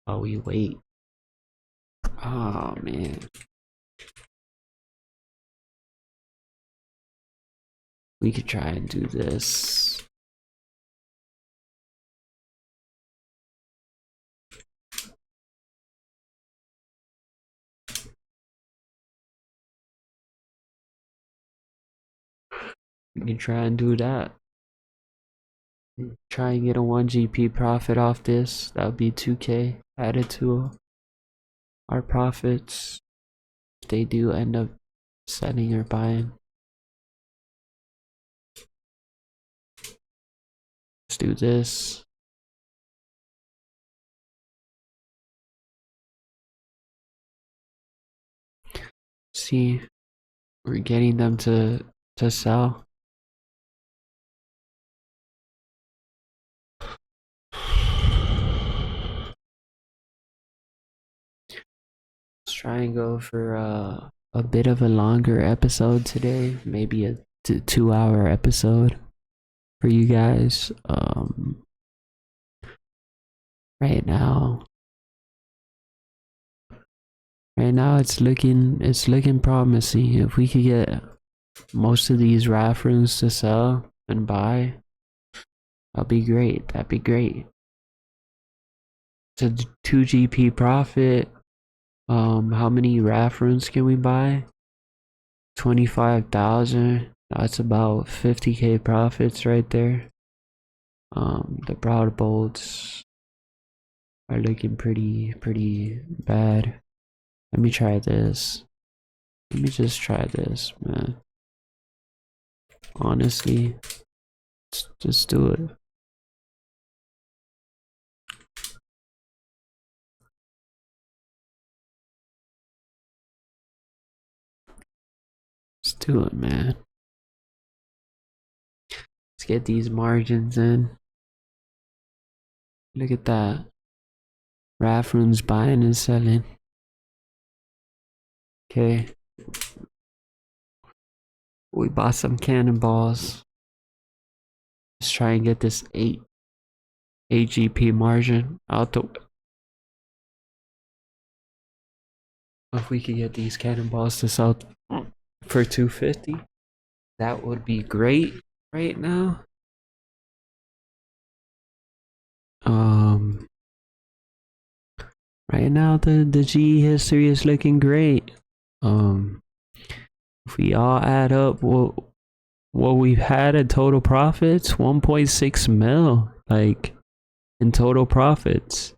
Oh, we wait. Oh man. We could try and do this. We can try and do that. Try and get a 1 GP profit off this. That would be 2K added to our profits if they do end up selling or buying. Let's do this. See, we're getting them to sell. Let's try and go for a bit of a longer episode today, maybe a 2-hour episode. for you guys. Right now, it's looking promising. If we could get most of these RAF rooms to sell and buy, that'd be great. That'd be great. It's a 2 GP profit. How many RAF rooms can we buy? 25,000. That's about 50k profits right there. The broad bolts are looking pretty bad. Let me try this. Let me just try this, man. Honestly, just do it. Just do it, man. Let's get these margins in. Look at that. RAF rooms buying and selling. Okay. We bought some cannonballs. Let's try and get this 8 GP margin out the. If we could get these cannonballs to sell for 250, that would be great right now. Right now the G history is looking great. If we all add up what we've had in total profits, 1.6 mil, like, in total profits.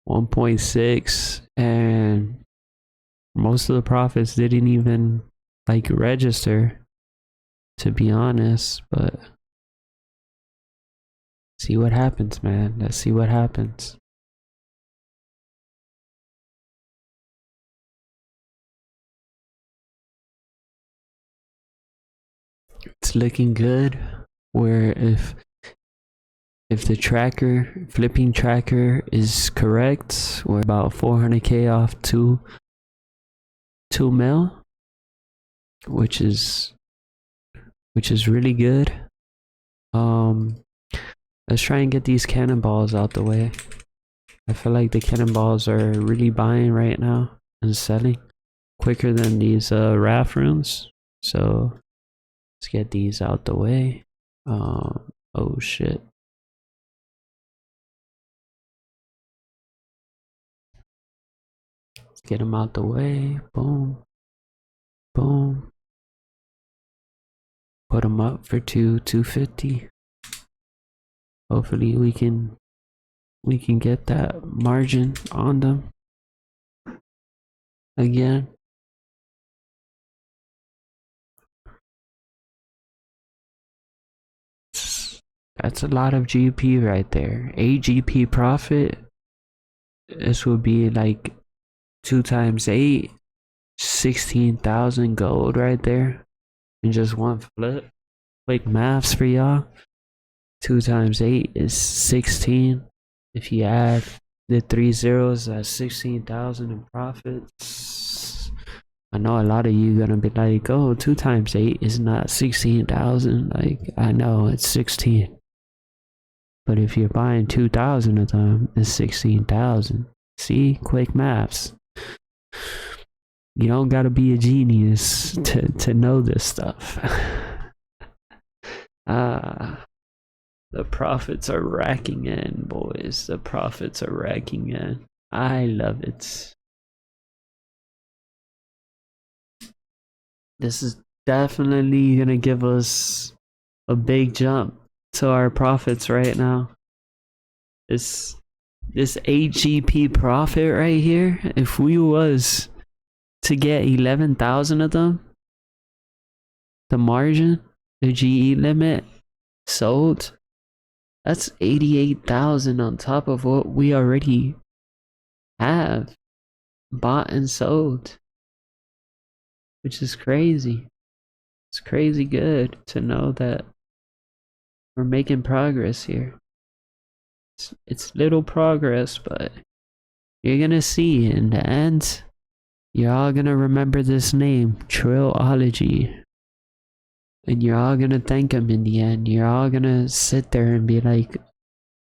1.6, and most of the profits didn't even like register, to be honest. But see what happens, man. Let's see what happens. It's looking good. Where if the tracker, flipping tracker, is correct, we're about 400k off 2 mil, which is really good. Let's try and get these cannonballs out the way. I feel like the cannonballs are really buying right now and selling quicker than these RAF rooms. So let's get these out the way. Oh shit. Let's get them out the way. Boom. Boom. Put them up for 250. Hopefully we can get that margin on them again. That's a lot of GP right there. 8 GP profit. This would be like 2 times 8, 16,000 gold right there in just one flip. Quick maths for y'all. 2 times 8 is 16. If you add the 3 zeros, that's 16,000 in profits. I know a lot of you gonna be like, oh, 2 times 8 is not 16,000. Like, I know it's 16. But if you're buying 2,000 of them, it's 16,000. See? Quick maths. You don't gotta be a genius to know this stuff. The profits are racking in, boys. The profits are racking in. I love it. This is definitely gonna give us a big jump to our profits right now. This 8 GP profit right here, if we was to get 11,000 of them, the margin, the GE limit sold, that's 88,000 on top of what we already have bought and sold, which is crazy. It's crazy good to know that we're making progress here. It's little progress, but you're gonna see in the end, you're all gonna remember this name, Trilology. And you're all gonna thank him in the end. You're all gonna sit there and be like,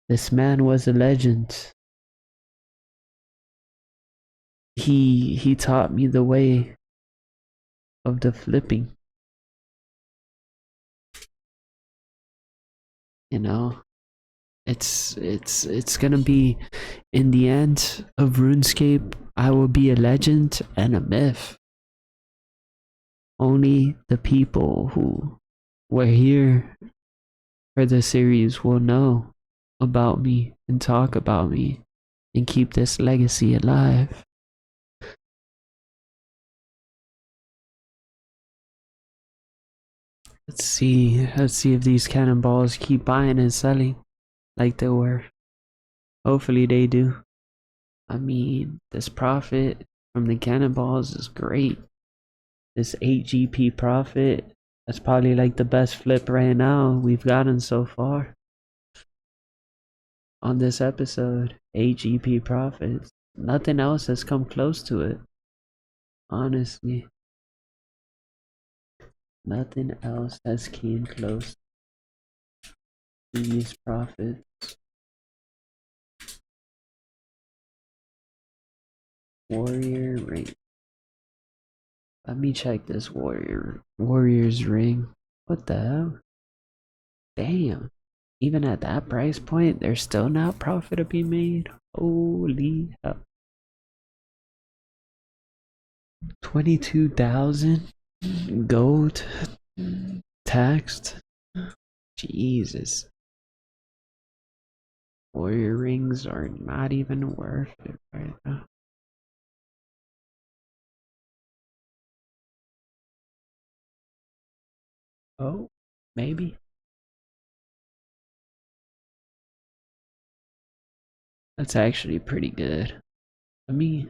this man was a legend. He taught me the way of the flipping. You know? It's gonna be, in the end of RuneScape, I will be a legend and a myth. Only the people who were here for the series will know about me and talk about me and keep this legacy alive. Let's see if these cannonballs keep buying and selling like they were. Hopefully they do. I mean, this profit from the cannonballs is great. This 8 GP profit, that's probably like the best flip right now we've gotten so far on this episode. 8 GP profits. Nothing else has come close to it. Honestly. Nothing else has came close to these profits. Warrior ring. Let me check this warrior's ring. What the hell? Damn. Even at that price point, there's still not profit to be made. Holy hell. 22,000 gold taxed. Jesus. Warrior rings are not even worth it right now. Oh, maybe. That's actually pretty good. Let me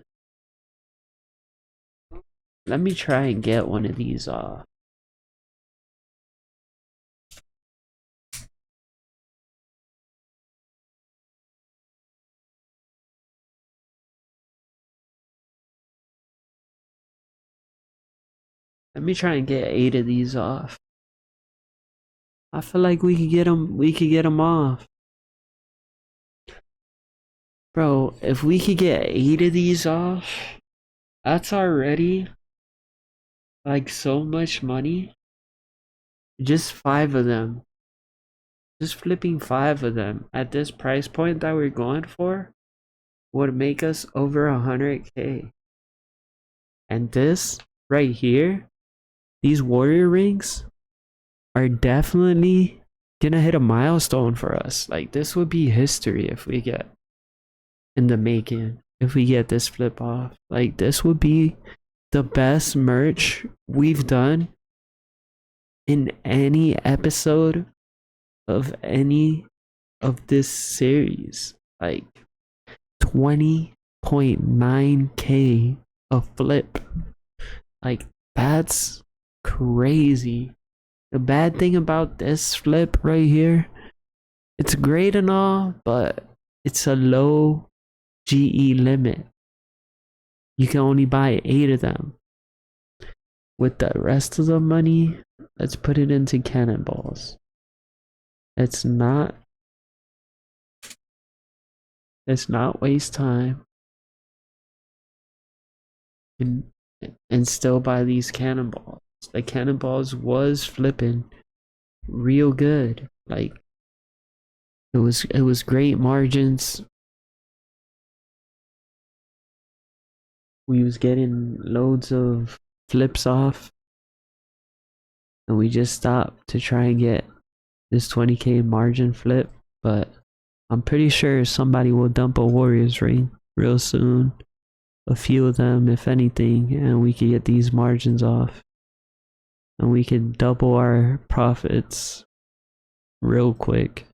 try and get one of these off. Let me try and get 8 of these off. I feel like we could get them off. Bro, if we could get 8 of these off, that's already like so much money. Just 5 of them. Just flipping 5 of them at this price point that we're going for would make us over 100k. And this right here, these warrior rings are definitely gonna hit a milestone for us. Like, this would be history if we get in the making. If we get this flip off, like, this would be the best merch we've done in any episode of any of this series. Like, 20.9k a flip. Like, that's crazy. The bad thing about this flip right here, it's great and all, but it's a low GE limit. You can only buy 8 of them. With the rest of the money, let's put it into cannonballs. Let's not waste time and still buy these cannonballs. The cannonballs was flipping real good. Like, it was great margins. We was getting loads of flips off, and we just stopped to try and get this 20k margin flip. But I'm pretty sure somebody will dump a warrior's ring real soon, a few of them if anything, and we could get these margins off, and we could double our profits real quick.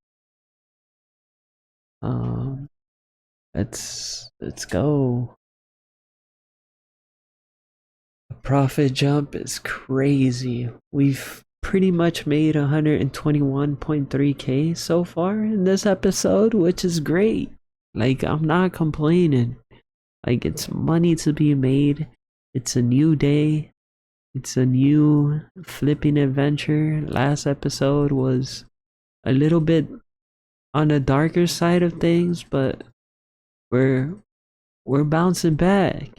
Let's go. The profit jump is crazy. We've pretty much made 121.3k so far in this episode, which is great. Like, I'm not complaining. Like, it's money to be made. It's a new day. It's a new flipping adventure. Last episode was a little bit on the darker side of things, but we're we're bouncing back.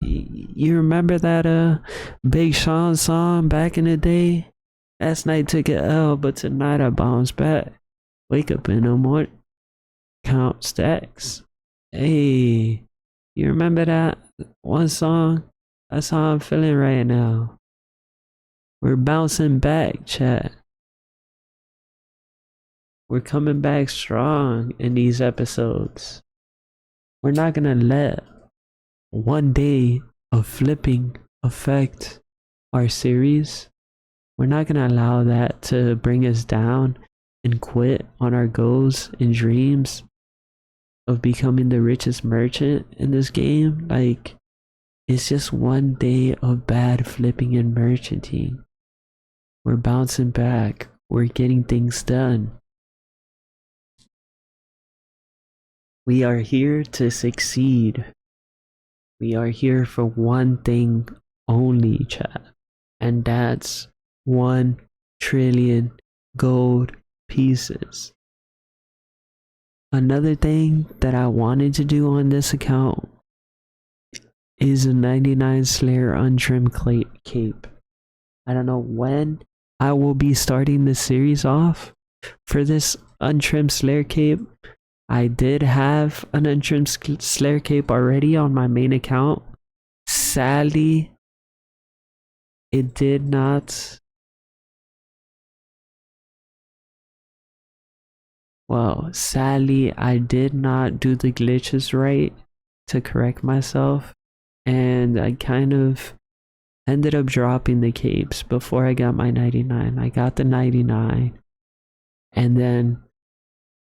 You remember that Big Sean song back in the day? Last night took an L, but tonight I bounce back. Wake up in the morning, count stacks. Hey, you remember that one song? That's how I'm feeling right now. We're bouncing back, chat. We're coming back strong in these episodes. We're not gonna let one day of flipping affect our series. We're not gonna allow that to bring us down and quit on our goals and dreams of becoming the richest merchant in this game. Like, it's just one day of bad flipping and merchanting. We're bouncing back. We're getting things done. We are here to succeed. We are here for one thing only, chat. And that's 1 trillion gold pieces. Another thing that I wanted to do on this account is a 99 Slayer untrimmed cape. I don't know when I will be starting the series off for this untrimmed Slayer cape. I did have an untrimmed Slayer cape already on my main account. Sadly, it did not. Well, sadly, I did not do the glitches right to correct myself, and I kind of ended up dropping the capes before I got my 99. I got the 99, and then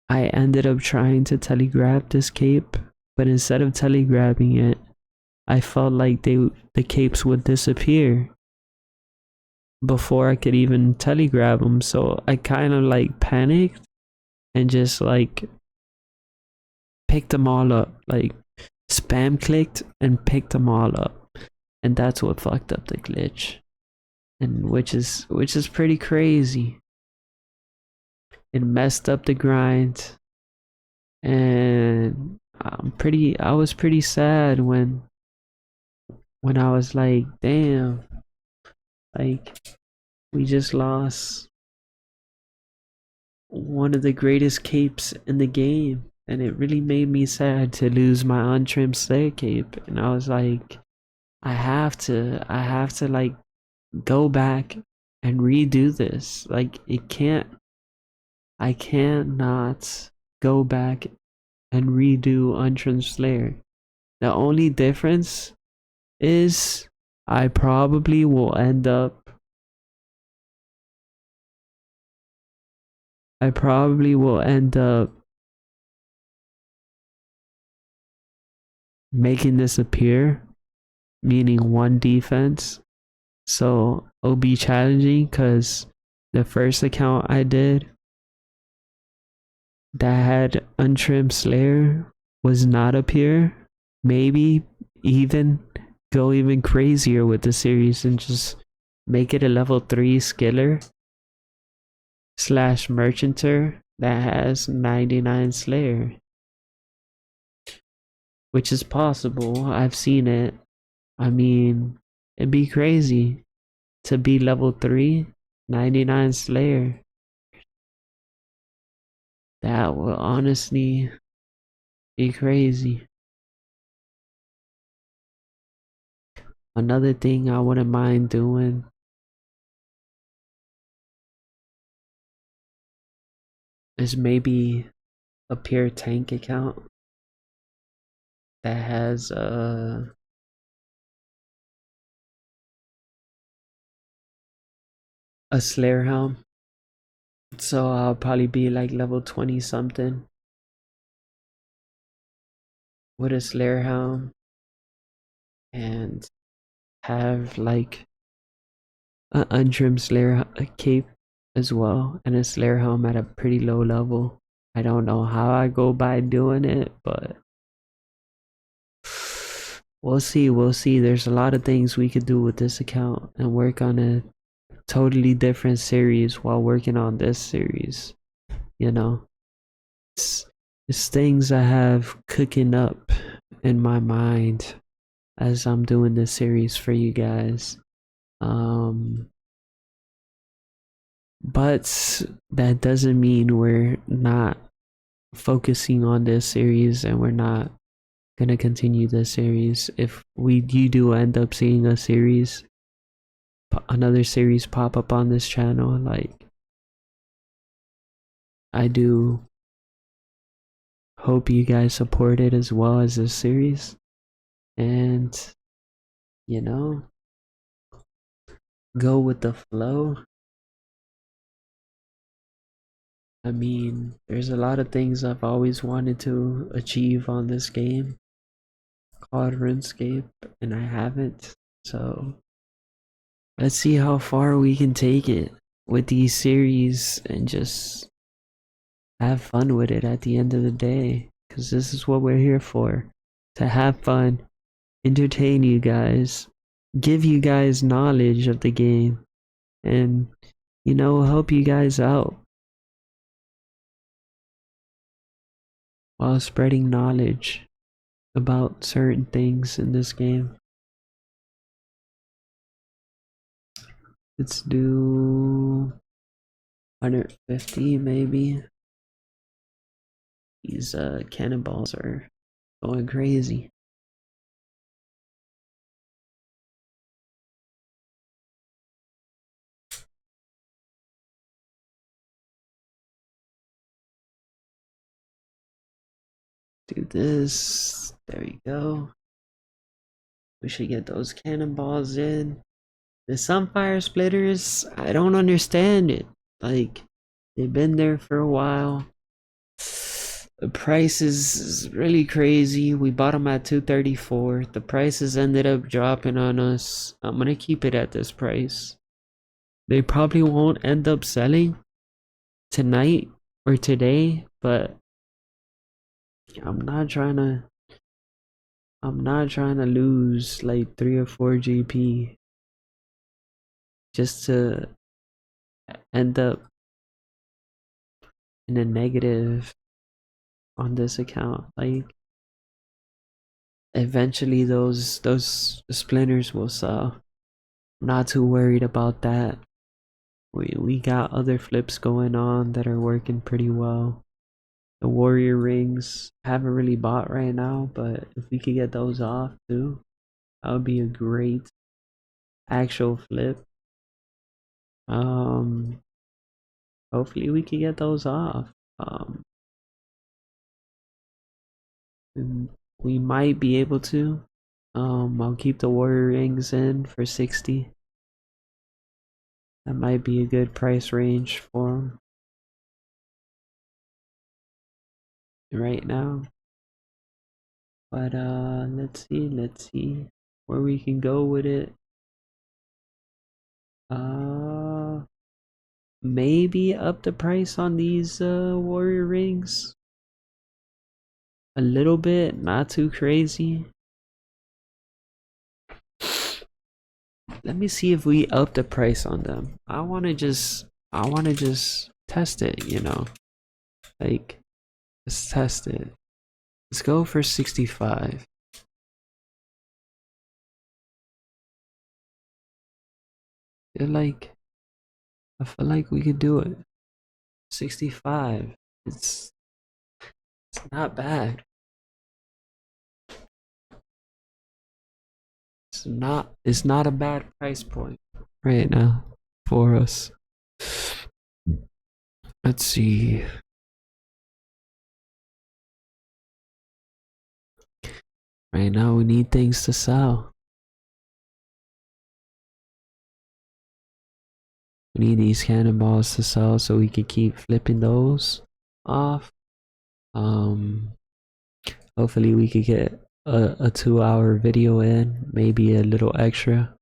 I ended up trying to telegraph this cape, but instead of telegraphing it, I felt like the capes would disappear before I could even telegraph them, so I kind of like panicked and just like picked them all up, like spam clicked and picked them all up, and that's what fucked up the glitch, and which is pretty crazy. It messed up the grind, and I was pretty sad when I was like, damn, like we just lost one of the greatest capes in the game, and it really made me sad to lose my untrimmed Slayer cape. And I was like, I have to like go back and redo this. Like, I can't not go back and redo untrimmed Slayer. The only difference is I probably will end up making this appear, meaning one defense. So it'll be challenging because the first account I did that had untrimmed Slayer was not appear. Maybe even go even crazier with the series and just make it a level 3 skiller / merchanter that has 99 Slayer, which is possible. I've seen it. I mean, it'd be crazy to be level 3, 99 Slayer. That would honestly be crazy. Another thing I wouldn't mind doing is maybe a pure tank account that has a Slayer helm. So I'll probably be like level 20 something with a Slayer helm and have like an untrimmed Slayer cape as well, and a Slayer helm at a pretty low level. I don't know how I go by doing it, but we'll see. We'll see. There's a lot of things we could do with this account and work on a totally different series while working on this series. You know, it's, it's things I have cooking up in my mind as I'm doing this series for you guys. But that doesn't mean we're not focusing on this series and we're not gonna continue this series. If you do end up seeing a series, another series pop up on this channel, like, I do hope you guys support it as well as this series, and you know, go with the flow. I mean, there's a lot of things I've always wanted to achieve on this game called RuneScape, and I haven't. So let's see how far we can take it with these series and just have fun with it at the end of the day. Because this is what we're here for, to have fun, entertain you guys, give you guys knowledge of the game, and, you know, help you guys out while spreading knowledge about certain things in this game. Let's do 150 maybe. These cannonballs are going crazy. Do this. There you go. We should get those cannonballs in. The Sunfire Splitters, I don't understand it. Like, they've been there for a while. The price is really crazy. We bought them at 234. The prices ended up dropping on us. I'm gonna keep it at this price. They probably won't end up selling tonight or today, but I'm not trying to lose like 3 or 4 GP just to end up in a negative on this account. Like, eventually those splinters will sell. I'm not too worried about that. We got other flips going on that are working pretty well. The warrior rings haven't really bought right now, but if we could get those off too, that would be a great actual flip. Hopefully we can get those off. We might be able to. I'll keep the warrior rings in for 60. That might be a good price range for them right now. But let's see where we can go with it. Maybe up the price on these warrior rings a little bit, not too crazy. Let me see if we up the price on them. I want to just test it, you know. Like, let's test it. Let's go for 65. I feel like we could do it. 65. It's not bad. It's not a bad price point right now for us. Let's see. Right now we need things to sell. We need these cannonballs to sell so we can keep flipping those off. Hopefully we could get a 2-hour video in, maybe a little extra.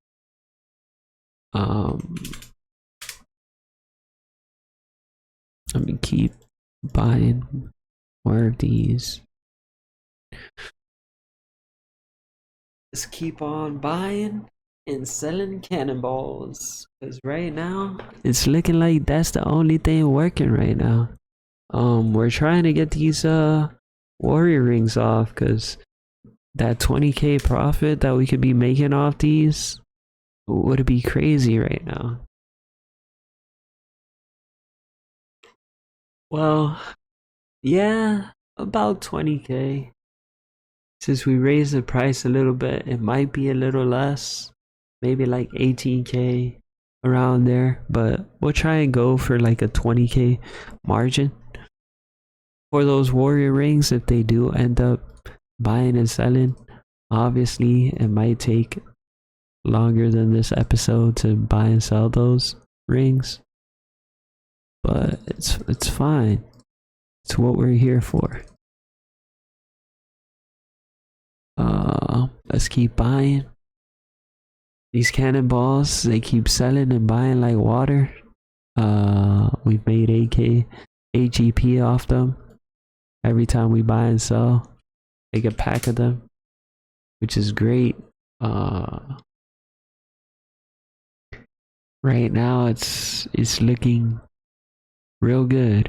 Let me keep buying more of these. just keep on buying and selling cannonballs. Because right now, it's looking like that's the only thing working right now. We're trying to get these warrior rings off, because that 20k profit that we could be making off these would be crazy right now. Well, yeah, about 20k. Since we raised the price a little bit, it might be a little less, maybe like 18k around there, but we'll try and go for like a 20k margin for those warrior rings if they do end up buying and selling. Obviously, it might take longer than this episode to buy and sell those rings, but it's fine. It's what we're here for. Let's keep buying these cannonballs. They keep selling and buying like water. We've made 8k AGP off them every time we buy and sell. Take a pack of them, which is great. Right now it's looking real good.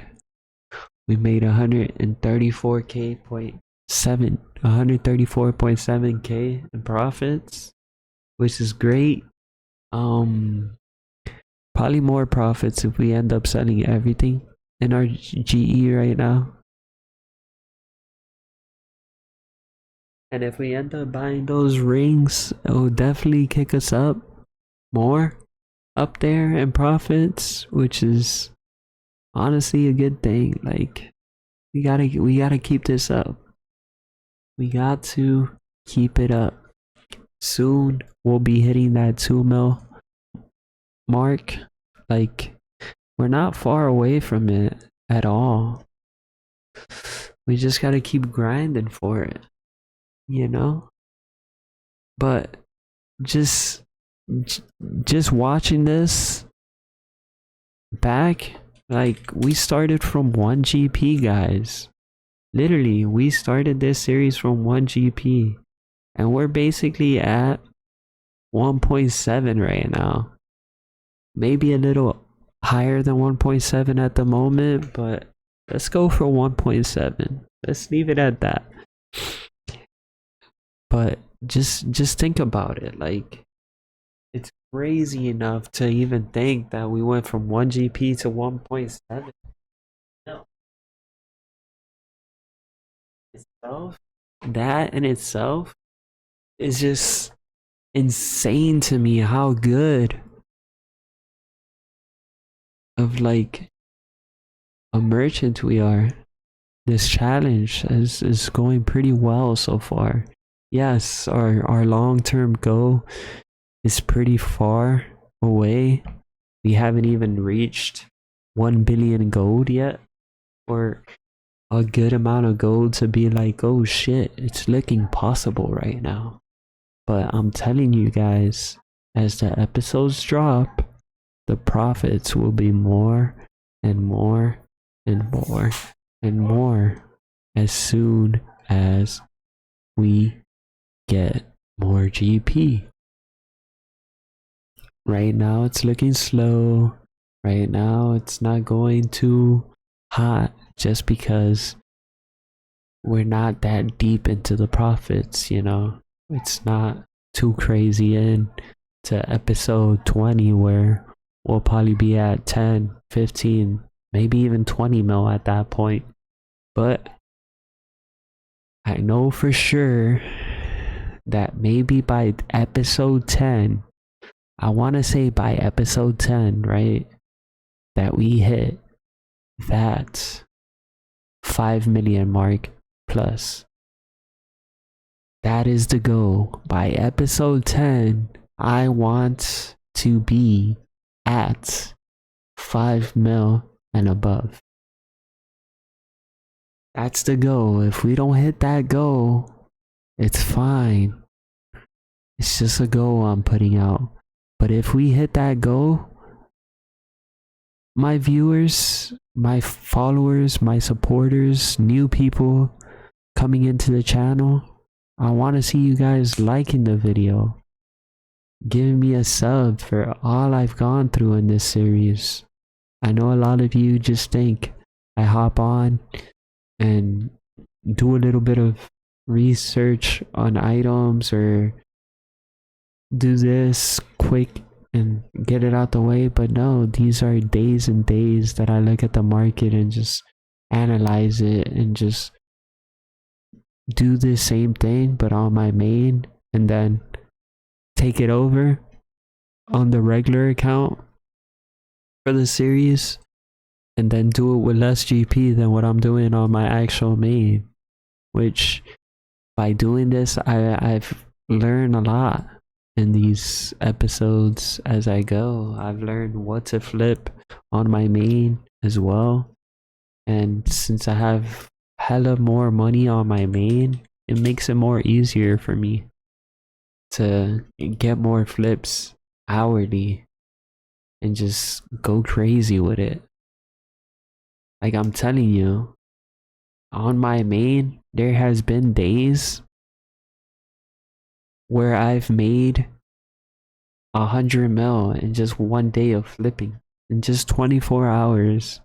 We made 134.7k in profits, which is great. Probably more profits if we end up selling everything in our GE right now. And if we end up buying those rings, it will definitely kick us up more up there in profits, which is honestly a good thing. Like, we gotta keep this up. We got to keep it up. Soon we'll be hitting that 2 mil mark. Like, we're not far away from it at all. We just gotta keep grinding for it, you know? But just watching this back, like, we started from 1 GP, guys. Literally, we started this series from 1 GP, and we're basically at 1.7 right now. Maybe a little higher than 1.7 at the moment, but let's go for 1.7. Let's leave it at that. But just think about it. Like, it's crazy enough to even think that we went from 1 GP to 1.7. No. That in itself is just insane to me, how good of like a merchant we are. This challenge is going pretty well so far. Yes, our long-term goal is pretty far away. We haven't even reached 1 billion gold yet, or a good amount of gold to be like, oh shit, it's looking possible right now. But I'm telling you guys, as the episodes drop, the profits will be more and more and more and more as soon as we get more GP. Right now it's looking slow. Right now it's not going too hot, just because we're not that deep into the profits, you know. It's not too crazy in to episode 20 where we'll probably be at 10, 15, maybe even 20 mil at that point. But I know for sure that maybe by episode 10, I want to say by episode 10, right, that we hit that 5 million mark plus. That is the goal. By episode 10, I want to be at 5 mil and above. That's the goal. If we don't hit that goal, it's fine. It's just a goal I'm putting out. But if we hit that goal, my viewers, my followers, my supporters, new people coming into the channel, I want to see you guys liking the video, giving me a sub for all I've gone through in this series. I know a lot of you just think I hop on and do a little bit of research on items or do this quick and get it out the way, but no, these are days and days that I look at the market and just analyze it and just do the same thing but on my main, and then take it over on the regular account for the series, and then do it with less GP than what I'm doing on my actual main. Which, by doing this, I've learned a lot in these episodes as I go. I've learned what to flip on my main as well, and since I have hella more money on my main, it makes it more easier for me to get more flips hourly and just go crazy with it. Like I'm telling you, on my main, there has been days where I've made 100 mil in just one day of flipping. In just 24 hours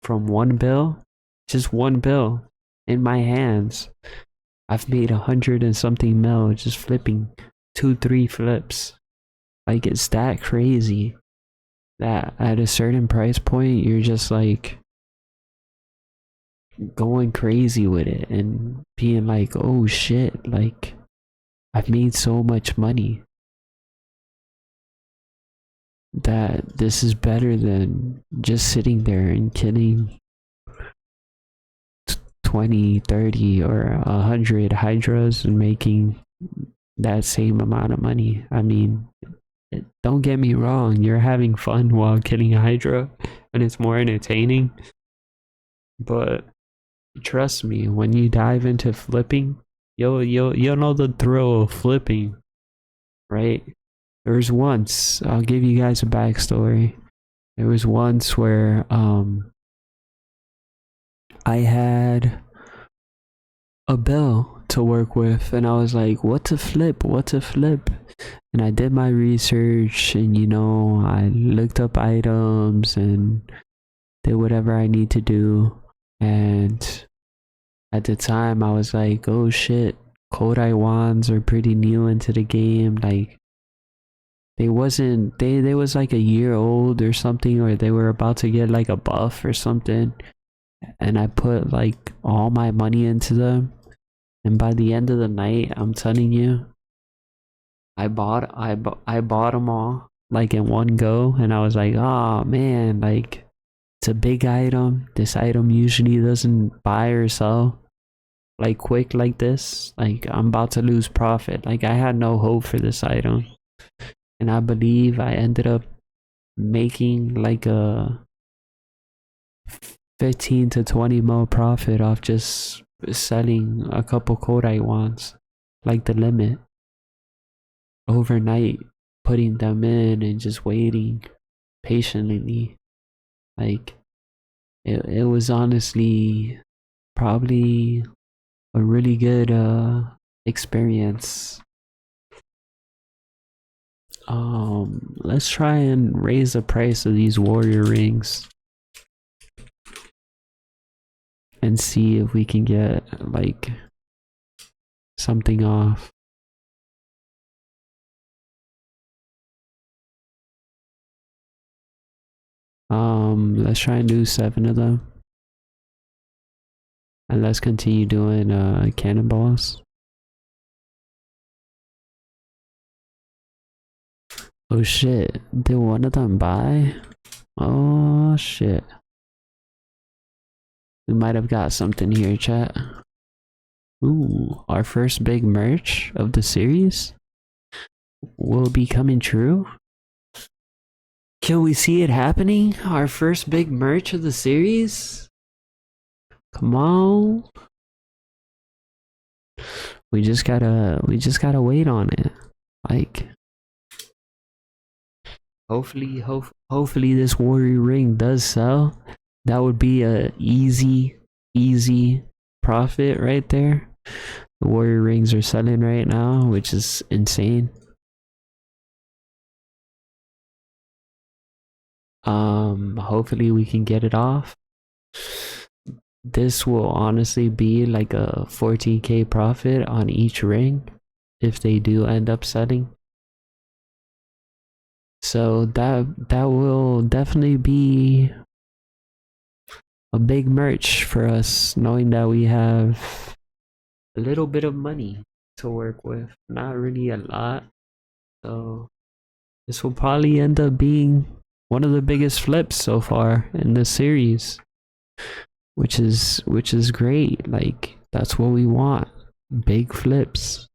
from one bill, just one bill in my hands, I've made 100 and something mil just flipping 2-3 flips. Like, it's that crazy that at a certain price point, you're just like going crazy with it and being like, oh shit, like I've made so much money that this is better than just sitting there and killing 20, 30, or 100 hydras and making that same amount of money. I mean, don't get me wrong, you're having fun while killing a hydra and it's more entertaining, but trust me, when you dive into flipping, you'll know the thrill of flipping, right? There was once, I'll give you guys a backstory. There was once where I had a bill to work with and I was like, what to flip? And I did my research and, you know, I looked up items and did whatever I need to do. And at the time I was like, oh shit, Kodai wands are pretty new into the game. Like, they was like a year old or something, or they were about to get like a buff or something, and I put like all my money into them, and by the end of the night, I'm telling you, I bought them all like in one go, and I was like, oh man, like it's a big item. This item usually doesn't buy or sell like quick like this. Like, I'm about to lose profit. Like, I had no hope for this item. And I believe I ended up making like a 15 to 20 mil profit off just selling a couple Kodai wands, like the limit, overnight, putting them in and just waiting patiently. Like, it was honestly probably a really good experience. Let's try and raise the price of these warrior rings and see if we can get like something off. Let's try and do 7 of them, and let's continue doing cannonballs. Oh shit, did one of them buy? Oh shit. We might have got something here, chat. Ooh, our first big merch of the series will be coming true. Can we see it happening? Our first big merch of the series? Come on. We just gotta wait on it. Like, hopefully this warrior ring does sell. That would be a easy profit right there. The warrior rings are selling right now, which is insane. Hopefully we can get it off. This will honestly be like a 14k profit on each ring if they do end up selling. So that will definitely be a big merch for us, knowing that we have a little bit of money to work with. Not really a lot. So this will probably end up being one of the biggest flips so far in this series, which is great. Like, that's what we want. Big flips.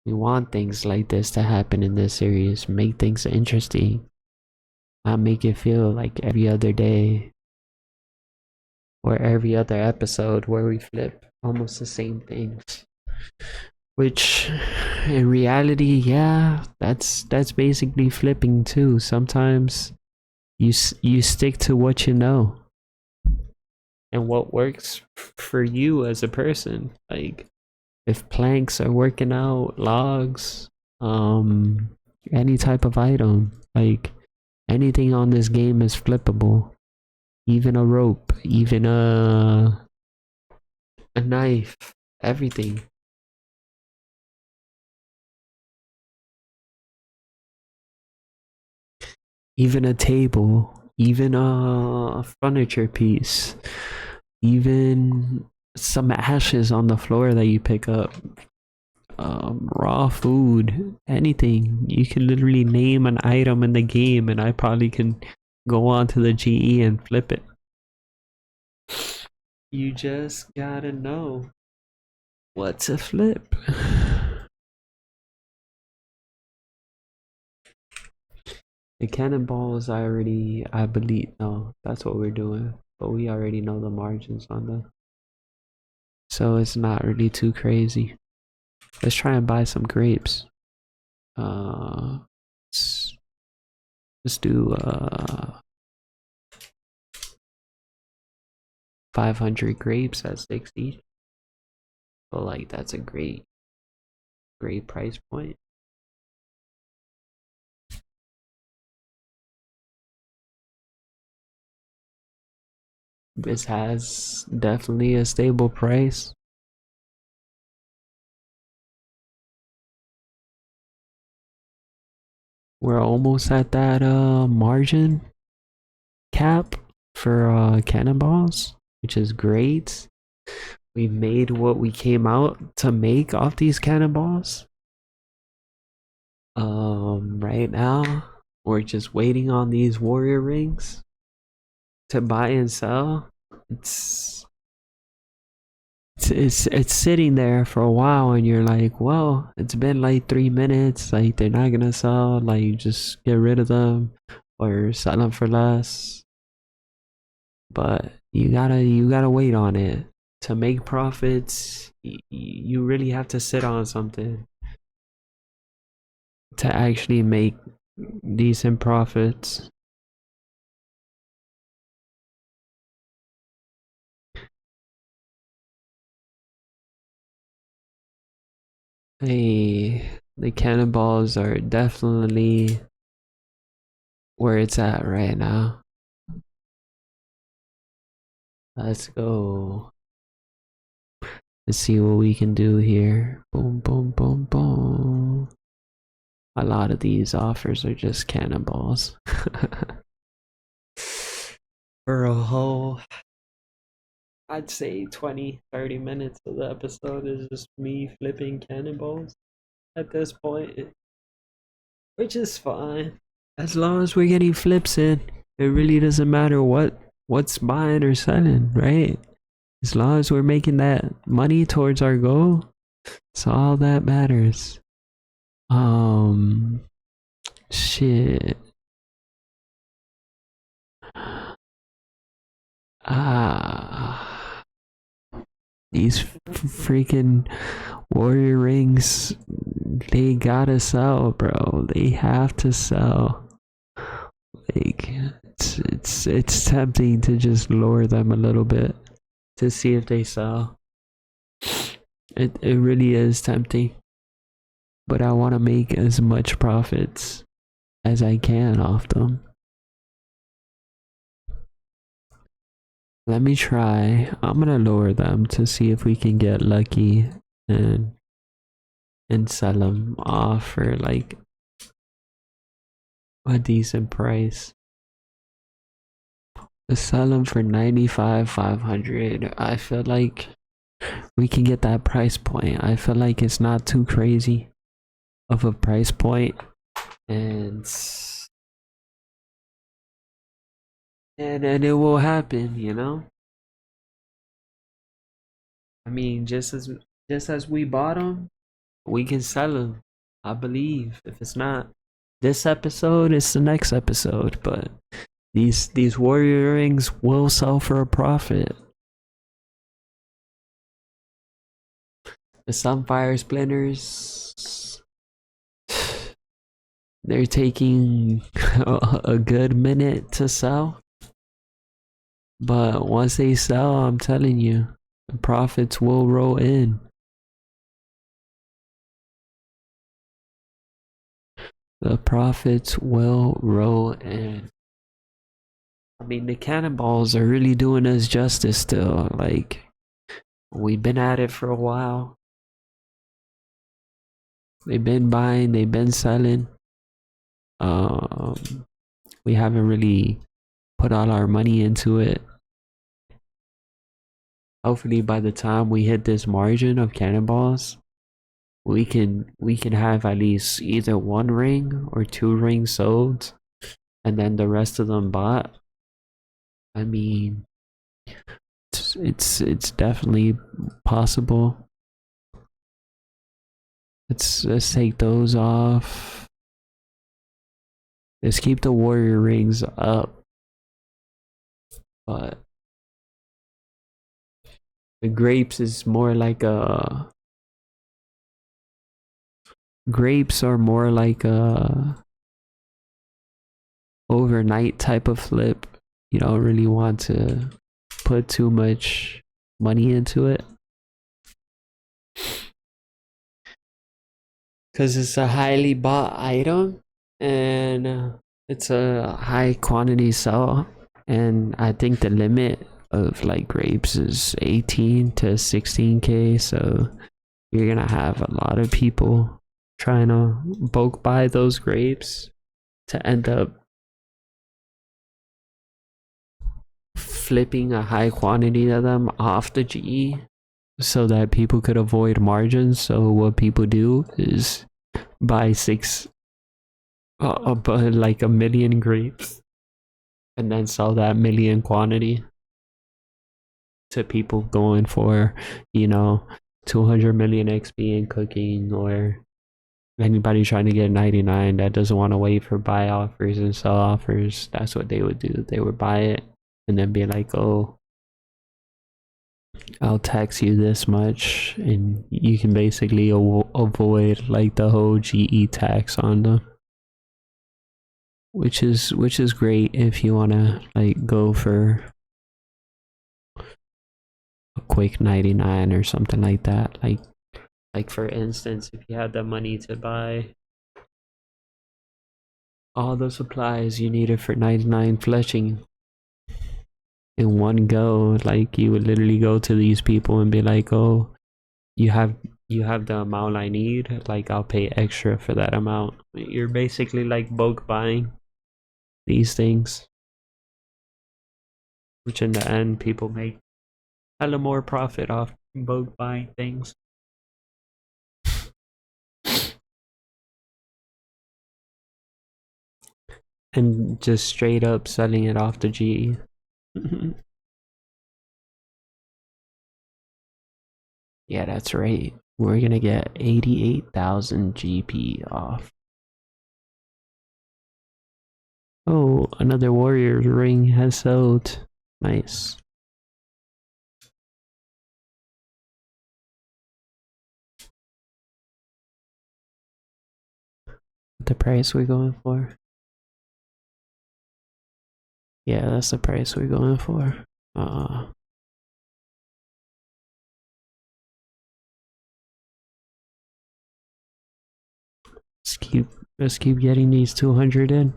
We want things like this to happen in this series. Make things interesting. Not make it feel like every other day or every other episode where we flip almost the same things. Which in reality, yeah, that's basically flipping too. Sometimes you stick to what you know and what works for you as a person. Like, if planks are working out, logs, any type of item, like anything on this game is flippable. Even a rope, even a knife, everything. Even a table, even a furniture piece, even some ashes on the floor that you pick up, raw food, anything. You can literally name an item in the game and I probably can go on to the GE and flip it. You just gotta know what to flip. The cannonballs I believe, no, that's what we're doing. But we already know the margins on them. So it's not really too crazy. Let's try and buy some grapes. Let's do 500 grapes at 60. But like, that's a great price point. This has definitely a stable price. We're almost at that margin cap for cannonballs, which is great. We made what we came out to make off these cannonballs. Right now we're just waiting on these warrior rings to buy and sell. It's sitting there for a while and you're like, well, it's been like 3 minutes, like they're not gonna sell, like just get rid of them or sell them for less. But you gotta wait on it. To make profits, you really have to sit on something to actually make decent profits. Hey, the cannonballs are definitely where it's at right now. Let's go. Let's see what we can do here. Boom, boom, boom, boom. A lot of these offers are just cannonballs. For a whole, I'd say 20-30 minutes of the episode is just me flipping cannonballs at this point, which is fine. As long as we're getting flips in, it really doesn't matter what's buying or selling, right? As long as we're making that money towards our goal, it's all that matters. Shit. These freaking warrior rings, they gotta sell, bro. They have to sell. Like, it's tempting to just lower them a little bit. to see if they sell. It really is tempting, but I want to make as much profits as I can off them. Let me try. I'm gonna lower them to see if we can get lucky and sell them off for like a decent price. Let's sell them for 95,500. I feel like we can get that price point. I feel like it's not too crazy of a price point, and it will happen, you know. I mean, just as we bought them, we can sell them. I believe. If it's not this episode, it's the next episode. But these warrior rings will sell for a profit. The Sunfire Splinters, they're taking a good minute to sell. But once they sell, I'm telling you, the profits will roll in. The profits will roll in. I mean, the cannonballs are really doing us justice still. Like, we've been at it for a while. They've been buying, they've been selling. We haven't really put all our money into it. Hopefully by the time we hit this margin of cannonballs, we can have at least either one ring or two rings sold, and then the rest of them bought. I mean, it's definitely possible. Let's take those off. Let's keep the warrior rings up, but the grapes is more like a grapes are more like a overnight type of flip. You don't really want to put too much money into it, because it's a highly bought item and it's a high quantity sell, and I think the limit of like grapes is 18 to 16k, so you're gonna have a lot of people trying to bulk buy those grapes to end up flipping a high quantity of them off the GE so that people could avoid margins. So what people do is buy like a million grapes and then sell that million quantity to people going for, 200 million XP in cooking, or anybody trying to get 99 that doesn't want to wait for buy offers and sell offers. That's what they would do. They would buy it and then be like, oh, I'll tax you this much, and you can basically avoid like the whole GE tax on them, which is great if you want to like go for a quick 99 or something like that. Like for instance, if you had the money to buy all the supplies you needed for 99 fletching in one go, like you would literally go to these people and be like, oh, you have the amount I need, like I'll pay extra for that amount. You're basically like bulk buying these things, which in the end people make hella more profit off bulk buying things. And just straight up selling it off the GE. Yeah, that's right. We're gonna get 88,000 GP off. Oh, another warrior ring has sold. Nice. The price we're going for? Yeah, that's the price we're going for. let's keep getting these 200 in.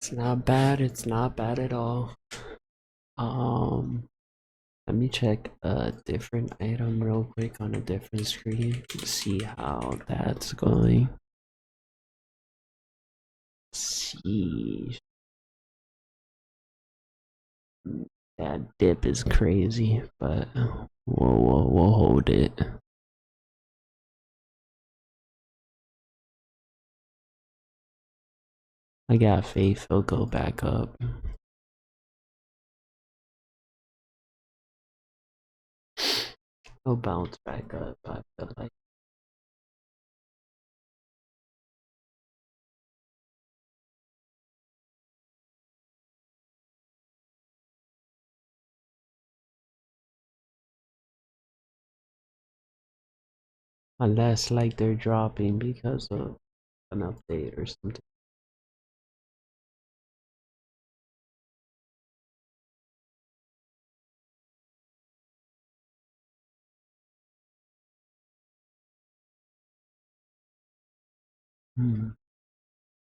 It's not bad. It's not bad at all. Let me check a different item real quick on a different screen to see how that's going. Let's see. That dip is crazy, but we'll hold it. I got faith he'll go back up. He'll bounce back up, I feel like. Unless like they're dropping because of an update or something.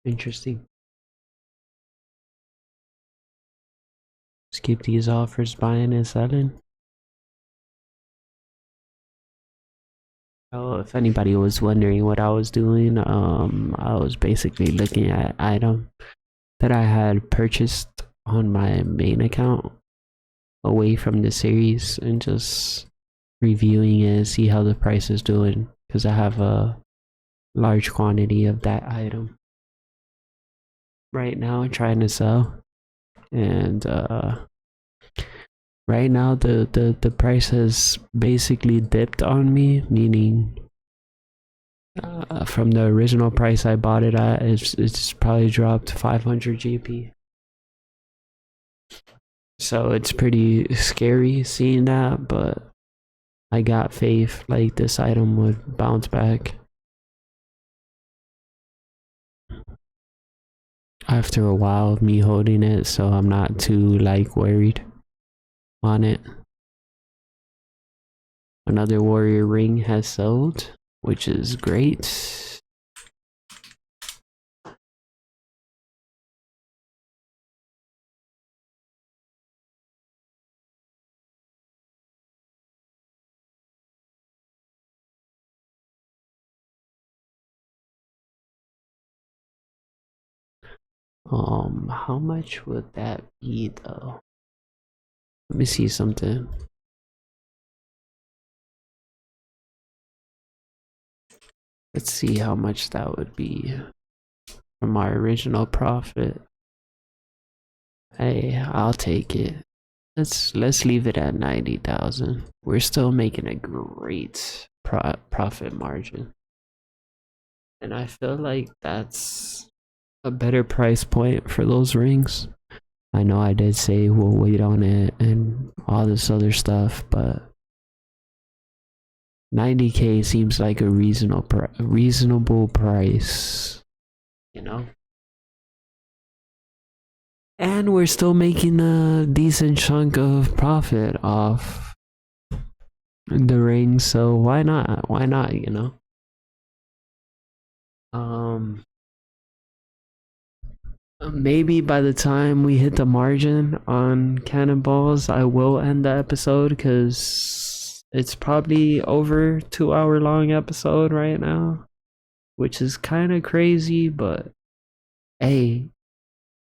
Interesting. Just keep these offers buying and selling. Oh, if anybody was wondering what I was doing, I was basically looking at item that I had purchased on my main account away from the series and just reviewing it, see how the price is doing, because I have a large quantity of that item right now trying to sell. And right now the price has basically dipped on me, meaning from the original price I bought it at, it's probably dropped 500 GP. So it's pretty scary seeing that, but I got faith like this item would bounce back after a while of me holding it, so I'm not too like worried on it. Another warrior ring has sold, which is great. How much would that be though? Let me see something. Let's see how much that would be from my original profit. Hey, I'll take it. Let's leave it at 90,000. We're still making a great profit margin. And I feel like that's a better price point for those rings. I know I did say we'll wait on it and all this other stuff, but 90K seems like a reasonable price, you know? And we're still making a decent chunk of profit off the ring, so why not? Why not, you know? Maybe by the time we hit the margin on cannonballs, I will end the episode because it's probably over 2 hour long episode right now, which is kind of crazy, but hey,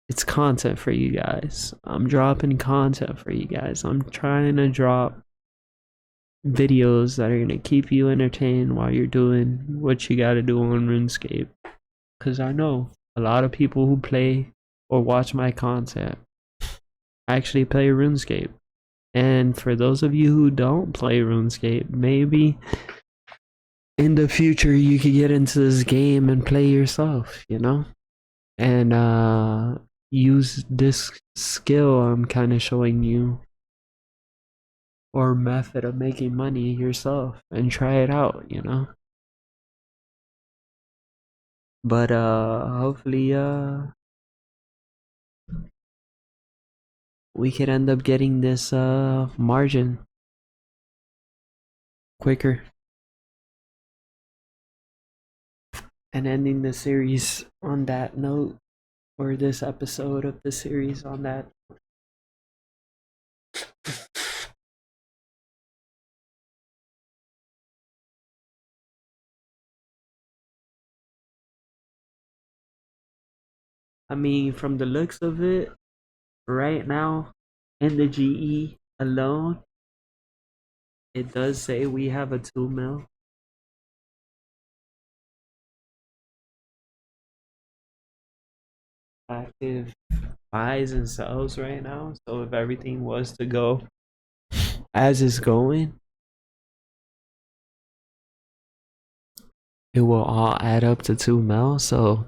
it's content for you guys. I'm dropping content for you guys. I'm trying to drop videos that are going to keep you entertained while you're doing what you got to do on RuneScape. Because I know a lot of people who play or watch my content actually play RuneScape. And for those of you who don't play RuneScape, maybe in the future you could get into this game and play yourself, you know? And use this skill I'm kind of showing you or method of making money yourself and try it out, you know? But hopefully we could end up getting this margin quicker and ending the series on that note, or this episode of the series on that. I mean, from the looks of it, right now, in the GE alone, it does say we have a 2 mil active buys and sells right now. So if everything was to go as it's going, it will all add up to 2 mil. So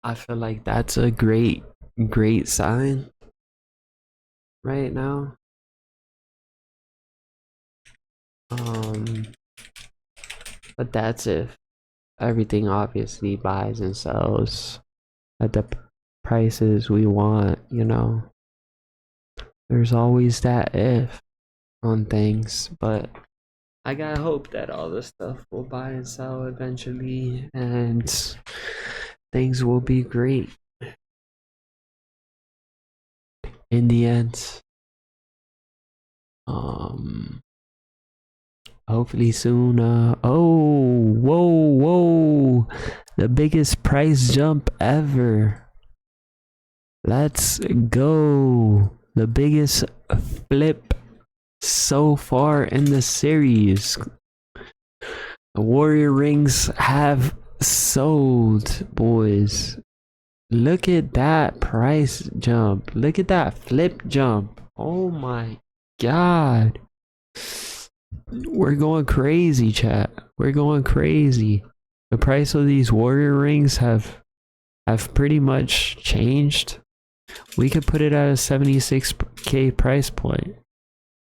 I feel like that's a great sign right now. Um, but that's if everything obviously buys and sells at the prices we want, you know. There's always that if on things, but I got hope that all the stuff will buy and sell eventually and things will be great in the end. Um Hopefully soon. Whoa. The biggest price jump ever. Let's go. The biggest flip so far in the series. The Warrior rings have sold, boys. Look at that price jump. Look at that flip jump. Oh my god. We're going crazy, chat. We're going crazy. The price of these warrior rings have pretty much changed. We could put it at a 76k price point.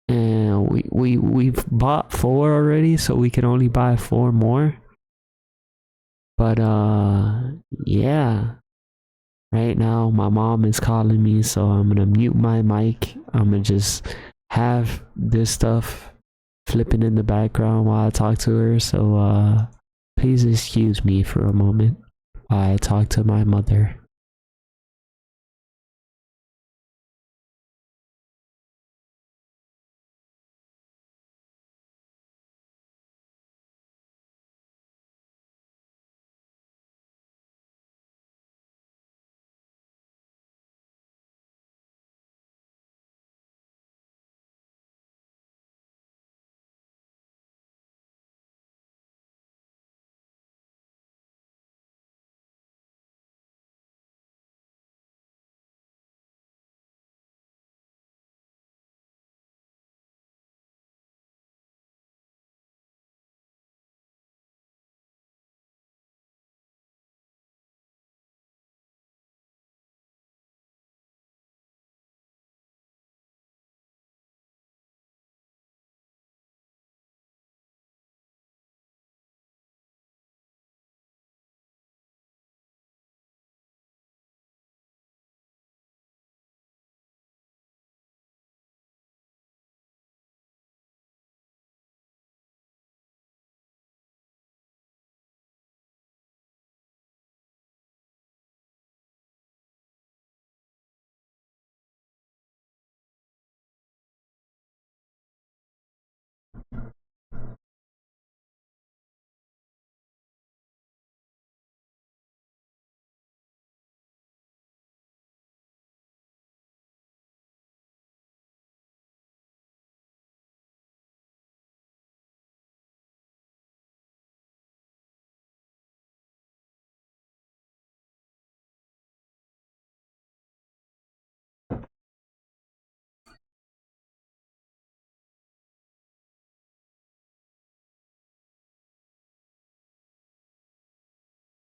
And we've bought 4 already, so we can only buy 4 more. But yeah. Right now my mom is calling me, so I'm gonna mute my mic. I'm gonna just have this stuff flipping in the background while I talk to her, so please excuse me for a moment while I talk to my mother.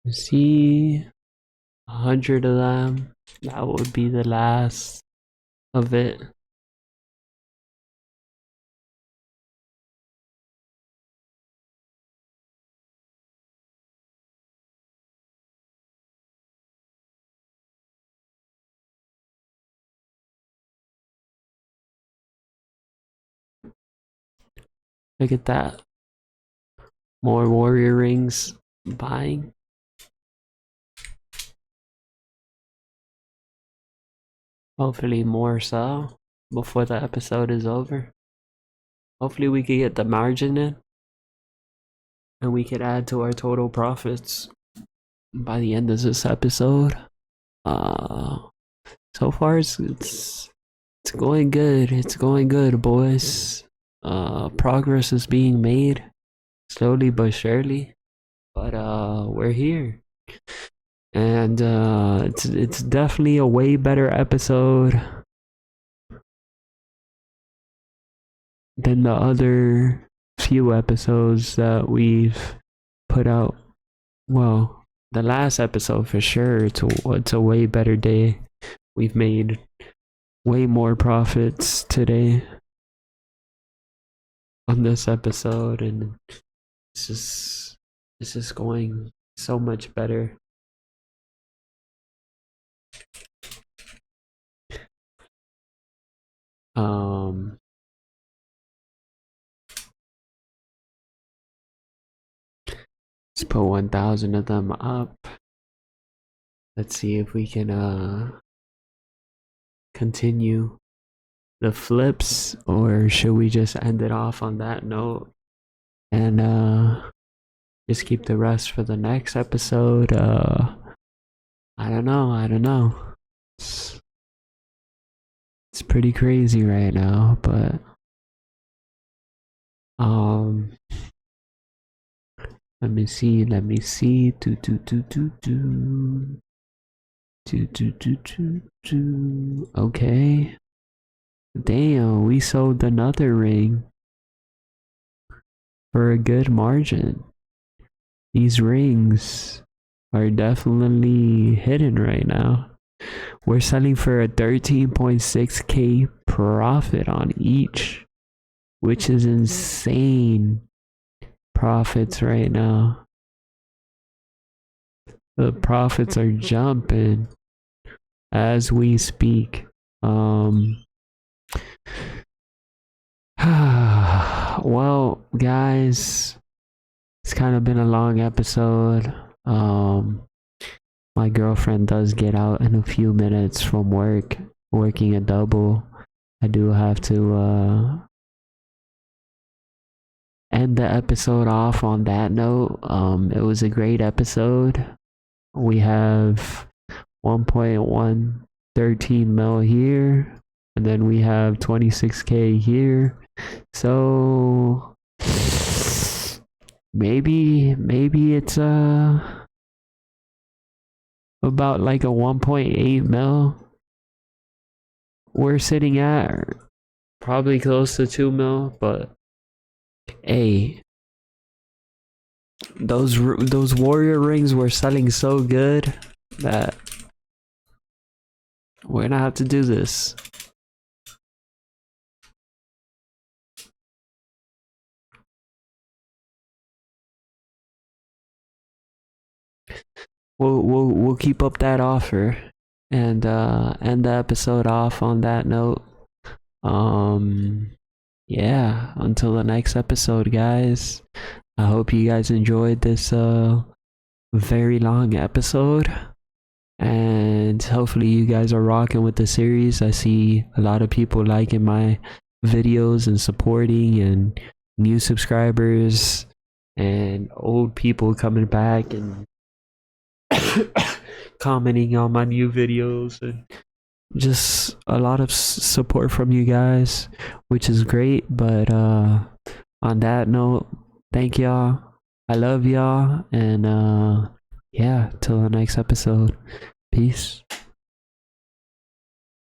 You see, 100 of them. That would be the last of it. Look at that. More warrior rings buying. Hopefully more so before the episode is over. Hopefully we can get the margin in and we can add to our total profits by the end of this episode. So far it's going good. It's going good, boys. Progress is being made slowly but surely. But we're here. And it's definitely a way better episode than the other few episodes that we've put out. Well, the last episode for sure, it's a way better day. We've made way more profits today on this episode, and it's just going so much better. Let's put 1,000 of them up. Let's see if we can continue the flips, or should we just end it off on that note and just keep the rest for the next episode? I don't know. It's pretty crazy right now, but let me see. Okay. Damn, we sold another ring for a good margin. These rings are definitely hidden right now. We're selling for a 13.6k profit on each, which is insane profits right now. The profits are jumping as we speak. Well, guys, it's kind of been a long episode. My girlfriend does get out in a few minutes from work, working a double. I do have to end the episode off on that note. It was a great episode. We have 1.113 mil here, and then we have 26k here. So maybe it's about like a 1.8 mil we're sitting at, probably close to 2 mil. But hey, those warrior rings were selling so good that we're gonna have to do this. We'll keep up that offer and end the episode off on that note. Yeah, until the next episode, guys. I hope you guys enjoyed this very long episode, and hopefully you guys are rocking with the series. I see a lot of people liking my videos and supporting, and new subscribers and old people coming back and commenting on my new videos, and just a lot of support from you guys, which is great. But on that note, thank y'all. I love y'all, and yeah, till the next episode. Peace.